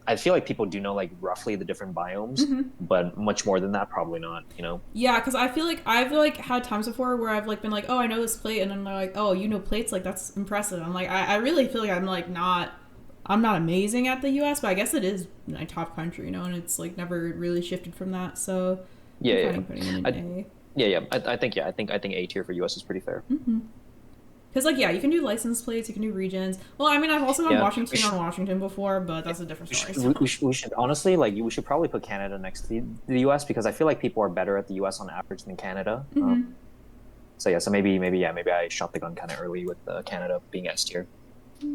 I feel like people do know like roughly the different biomes, but much more than that, probably not. Yeah, because I feel like I've like had times before where I've like been like, oh, I know this plate, and then they're like, oh, you know plates, like that's impressive. I'm like, I really feel like I'm not amazing at the U.S., but I guess it is my top country, and it's like never really shifted from that. So Yeah. I'm putting it in A. Yeah. I think A tier for US is pretty fair. Because like you can do license plates, you can do regions. Well, I mean, I've also gone Washington on Washington before, but that's a different story. So. We should honestly we should probably put Canada next to the US because I feel like people are better at the US on average than Canada. So maybe I shot the gun kind of early with Canada being S tier.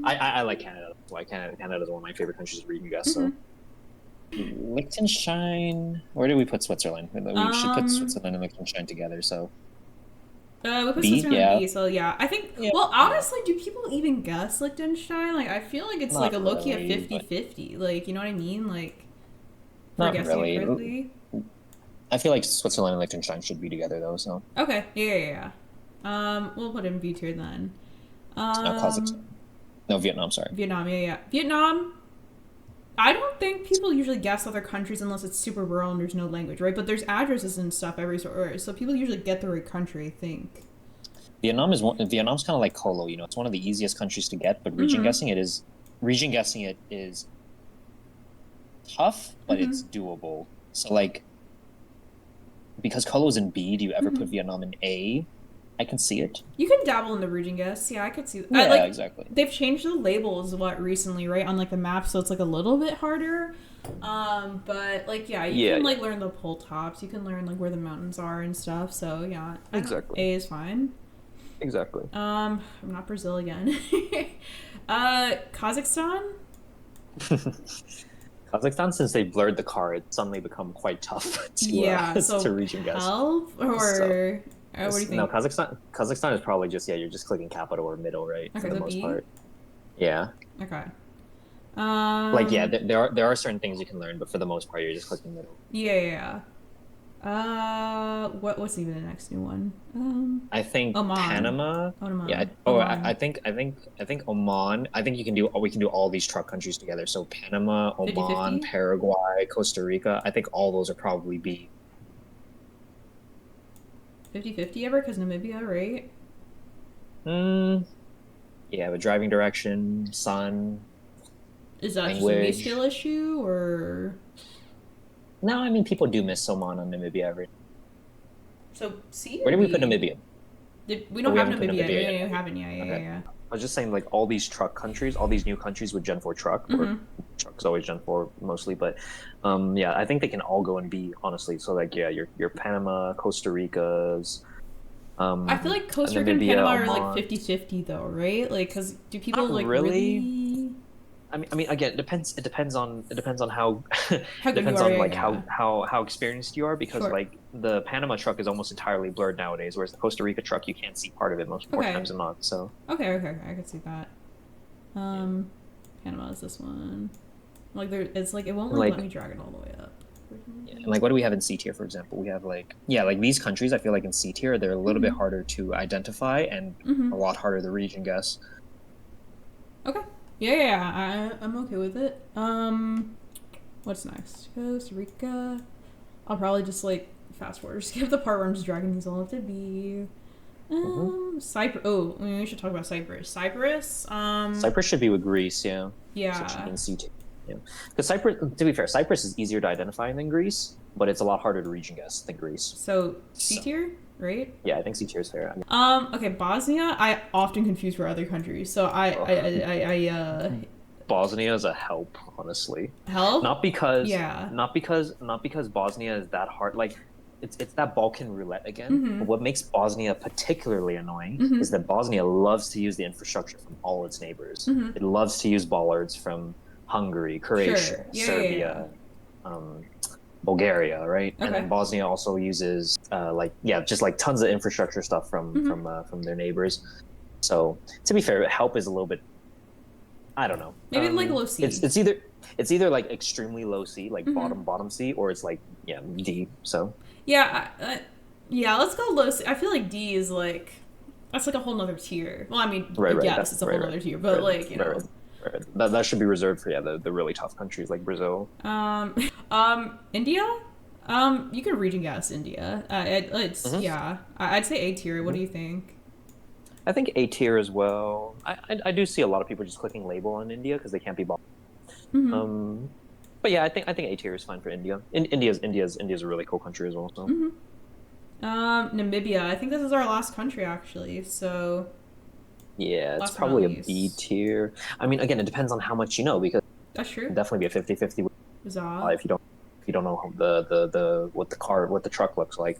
I like Canada. That's why Canada is one of my favorite countries to read, I guess. So Liechtenstein. Where do we put Switzerland? We should put Switzerland and Liechtenstein together. So we put B? Switzerland Yeah. B, so yeah. I think, Yeah. well, honestly, do people even guess Liechtenstein? Like, I feel like it's Not like a Lowkey really, of 50-50. Like, you know what I mean? Like, for Not guessing really. it correctly. I feel like Switzerland and Liechtenstein should be together though. So Okay, yeah. We'll put it in B tier then. Kazakhstan. No, Vietnam. Sorry. Vietnam, yeah. Vietnam, I don't think people usually guess other countries unless it's super rural and there's no language, right? But there's addresses and stuff everywhere, so people usually get the right country, I think. Vietnam's kind of like Colo, you know, it's one of the easiest countries to get, but region guessing it is tough, but it's doable. So like, because Colo's in B, do you ever put Vietnam in A? I can see it. You can dabble in the region guess. Yeah, I could see. Yeah, exactly. They've changed the labels recently, right, on like the map, so it's like a little bit harder. But like you can like learn the pole tops. You can learn like where the mountains are and stuff. So yeah, Exactly. A is fine. Exactly. I'm not Brazil again. Kazakhstan. Kazakhstan, since they blurred the car, it's suddenly become quite tough to region guess. Help or what do you think? No, Kazakhstan is probably just you're just clicking capital or middle, right? Okay, for the most part. Yeah. Okay. There are certain things you can learn, but for the most part, you're just clicking middle. Yeah. What's even the next new one? I think Oman. Panama. Oman. Yeah. Oman. I think Oman. I think we can do all these truck countries together. So Panama, Oman, 50-50? Paraguay, Costa Rica. I think all those are probably B. 50-50 ever? Because Namibia, right? Yeah, but driving direction, sun. Is that language. just a me skill issue, or? No, I mean people do miss Oman on Namibia every. So C. Where did we put Namibia? We don't have Namibia. Namibia We haven't. Yeah. I was just saying, like, all these truck countries, all these new countries with Gen 4 truck, or truck's always Gen 4 mostly, but I think they can all go in B, honestly. So, like, your Panama, Costa Rica's. I feel like Costa Rica and Panama are like 50-50 though, right? Like, because do people Not like really? I mean, again, it depends on how How good depends you are, on like yeah. how experienced you are, because Sure. like the Panama truck is almost entirely blurred nowadays, whereas the Costa Rica truck you can't see part of it more Okay. times than not. So Okay, I could see that. Panama is this one. Like it's like it won't Like- let me drag it all the way up. and like what do we have in C tier, for example? We have like these countries. I feel like in C tier they're a little bit harder to identify and a lot harder to region guess. Okay. Yeah. I'm okay with it. What's next? Costa Rica. I'll probably just like fast forward, skip the part where I'm just dragging these all up to B. Cyprus. Oh, I mean, we should talk about Cyprus. Cyprus. Cyprus should be with Greece, yeah. Yeah. So it should be in C tier. Yeah, because Cyprus, to be fair, Cyprus is easier to identify than Greece, but it's a lot harder to region guess than Greece. So C tier, right? Yeah, I think C tier is fair. I mean, Okay, Bosnia. I often confuse for other countries, so Bosnia is a help, honestly. help. Not because Yeah. not because Bosnia is that hard. Like it's that Balkan roulette again. But what makes Bosnia particularly annoying is that Bosnia loves to use the infrastructure from all its neighbors. It loves to use Bollards from Hungary, Croatia, Sure. Yeah, Serbia, Bulgaria, right? And Okay. then Bosnia also uses just like tons of infrastructure stuff from their neighbors. So to be fair, help is a little bit, I don't know. Maybe like low C. It's either like extremely low C, like bottom C, or it's like D. So Yeah, let's go low C. I feel like D is like that's like a whole nother tier. Well, I mean, yes, it's a whole nother tier, but like you know. Right. That should be reserved for the really tough countries like Brazil. India. You can region guess India. I'd say A tier. What do you think? I think A tier as well. I do see a lot of people just clicking label on India because they can't be bought. But yeah, I think A tier is fine for India. India's a really cool country as well. So. Namibia. I think this is our last country actually. So. Yeah, it's Last probably a but not B least. tier. I mean, again, it depends on how much you know, because That's true. it'd definitely be a 50-50 Bizarre. if you don't know what the truck looks like.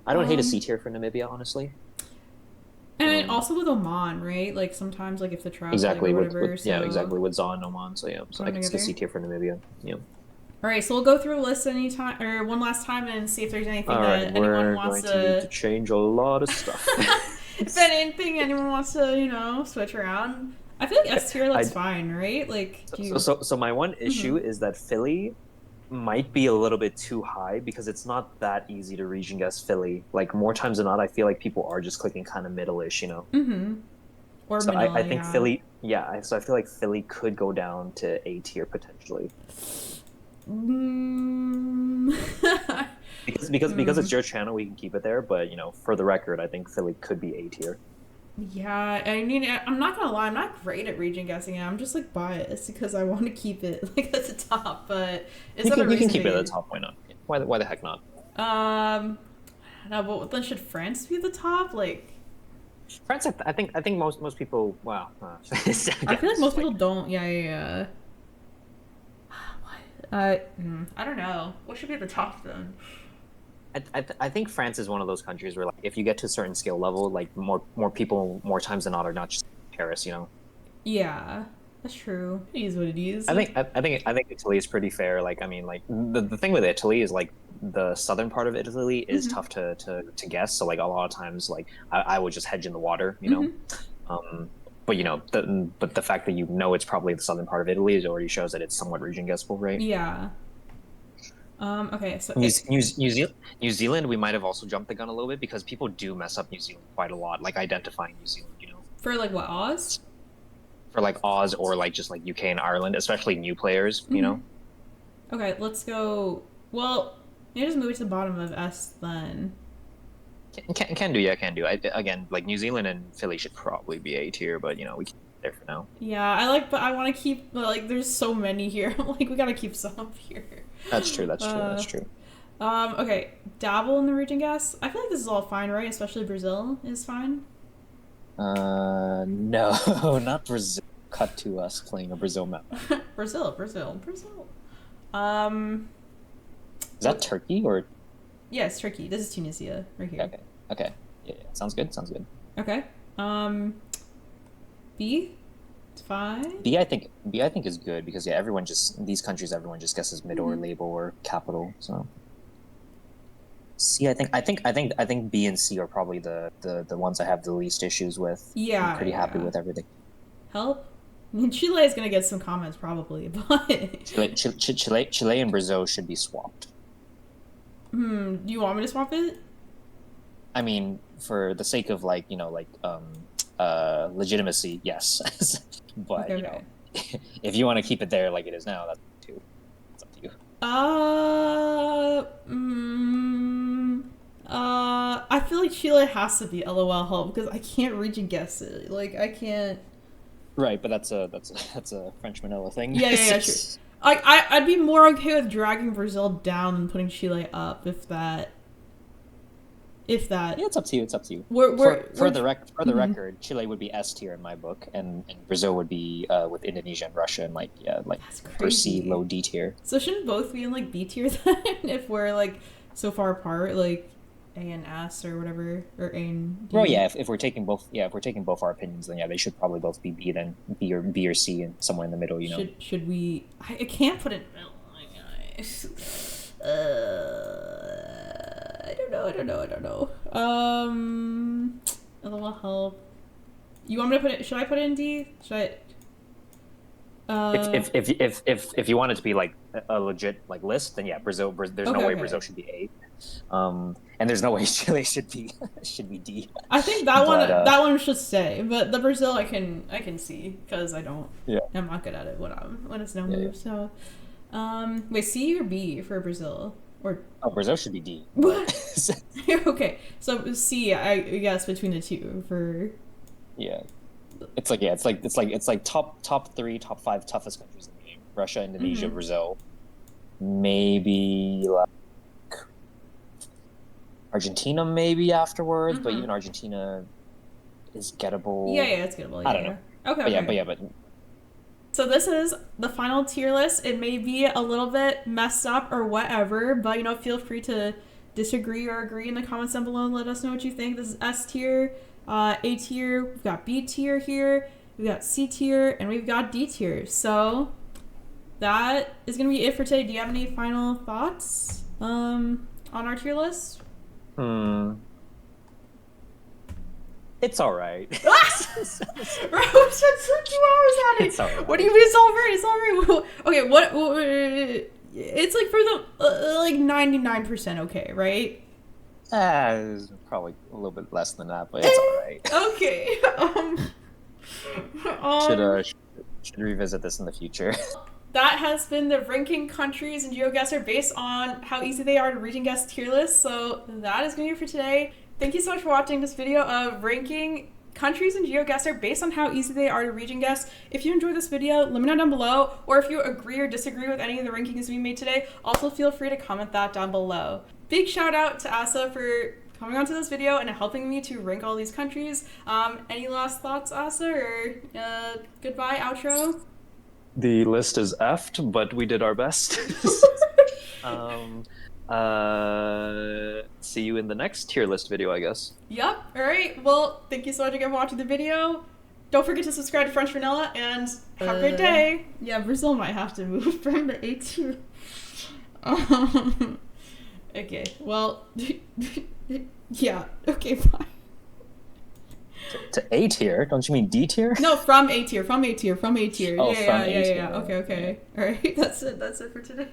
I don't hate a C tier for Namibia, honestly. And also with Oman, right? Like sometimes, like if the travel Exactly like, or with, whatever. with so... yeah, exactly with Zon and Oman. So yeah, so I Going can see together? C tier for Namibia. Yeah. All right, so we'll go through a list anytime or one last time and see if there's anything All that right, anyone we're wants going to need to change a lot of stuff. If there's anything anyone wants to, switch around. I feel like S tier looks fine, right? Like, do you... So my one issue is that Philly might be a little bit too high because it's not that easy to region guess Philly. Like more times than not, I feel like people are just clicking kind of middle-ish, you know. Or So Manila, I think yeah. Philly, yeah. So I feel like Philly could go down to A tier potentially Mm. because it's your channel, we can keep it there. But for the record, I think Philly could be A tier. Yeah, I mean, I'm not gonna lie, I'm not great at region guessing. I'm just like biased because I want to keep it like at the top, but is that a You can reason keep it at the to? top. Why not? Why the heck not? No, but then should France be the top? Like, France, I think most people. Wow. I Again, feel like this is most like people don't. Yeah. I don't know. What should be at the top then? I think France is one of those countries where like if you get to a certain skill level, like more people more times than not are not just Paris. Yeah, that's true. It is what it is. I think Italy is pretty fair. Like I mean, like the thing with Italy is like the southern part of Italy is Mm-hmm. tough to guess. So like a lot of times, like I would just hedge in the water. Mm-hmm. Um, but but the fact that it's probably the southern part of Italy is already shows that it's somewhat region guessable, right? Yeah. Okay, so New Zealand, we might have also jumped the gun a little bit because people do mess up New Zealand quite a lot, like identifying New Zealand, for like what, Oz? for like Oz or like just like UK and Ireland, especially new players, Mm-hmm. Okay, let's go. Well, you just move it to the bottom of S then. Can do, yeah, can do. Again, like New Zealand and Philly should probably be A tier, but we keep it there for now. Yeah, but I want to keep, like, there's so many here. Like, we gotta keep some up here. That's true. That's true. That's true. Okay, dabble in the region guess. I feel like this is all fine, right? Especially Brazil is fine. No, not Brazil. Cut to us playing a Brazil map. Brazil. Um, Is that Turkey or? yeah, it's Turkey. This is Tunisia, right here. Okay. Yeah. Sounds good. Sounds good. Okay. B? It's fine. B I think is good because yeah, everyone just guesses mid or label or capital. So C, I think B and C are probably the ones I have the least issues with. Yeah. I'm pretty happy with everything. Help? I mean, Chile is gonna get some comments probably, but Chile and Brazil should be swapped. do you want me to swap it? I mean, for the sake of legitimacy, yes. But Okay. if you want to keep it there like it is now, that's too. It's up to you. I feel like Chile has to be LOL help because I can't region guess it. Like, I can't. Right, but that's a French Manila thing. Yeah, sure. Like, I'd be more okay with dragging Brazil down than putting Chile up if that. Yeah, it's up to you. For the record, Chile would be S tier in my book, and Brazil would be with Indonesia and Russia and That's for C, crazy. low D tier. So shouldn't both be in like B tier then if we're like so far apart, like A and S or whatever, or A and D? Well, yeah, if we're taking both, our opinions, then yeah, they should probably both be B, then B or C, and somewhere in the middle. Should we? I can't put it. I don't know. LOL help. You want me to put it? Should I put it in D? Should I? If you want it to be like a legit like list, then yeah, Brazil. There's no way Brazil should be A, and there's no way Chile should be D. I think that one should stay, but the Brazil I can see because I'm not good at it when it's no move. So, wait, C or B for Brazil? Or Brazil should be D. What? Okay, so C, I guess between the two for. Yeah, it's like top 3, top 5 toughest countries in the game: Russia, Indonesia, Brazil, maybe like Argentina, maybe afterwards. But even Argentina is gettable. Yeah, it's gettable. Yeah, I don't know. Okay. But so this is the final tier list. It may be a little bit messed up or whatever, but feel free to disagree or agree in the comments down below and let us know what you think. This is S tier, A tier, we've got B tier here, we've got C tier, and we've got D tier. So that is gonna be it for today. Do you have any final thoughts on our tier list? It's all right. Bro, we spent 2 hours on it. It's all right. What do you mean it's all right? It's all right. Okay, what it's like for the like 99% okay, right? It's probably a little bit less than that, but it's all right. Okay. Should revisit this in the future. That has been the ranking countries in Geoguessr based on how easy they are to region guess tier list. So that is going to be it for today. Thank you so much for watching this video of ranking countries in Geoguessr based on how easy they are to region guess. If you enjoyed this video, let me know down below, or if you agree or disagree with any of the rankings we made today, also feel free to comment that down below. Big shout out to Asa for coming onto this video and helping me to rank all these countries. Any last thoughts, Asa, or goodbye, outro? The list is effed, but we did our best. See you in the next tier list video, I guess. Yep. All right. Well, thank you so much again for watching the video. Don't forget to subscribe to French Vanilla, and have a great day. Yeah, Brazil might have to move from the A tier. Okay. Well. Yeah. Okay. Bye. To A tier? Don't you mean D tier? No, from A tier. From A tier. From A tier. Oh, Yeah. A tier. Okay. All right. That's it. That's it for today.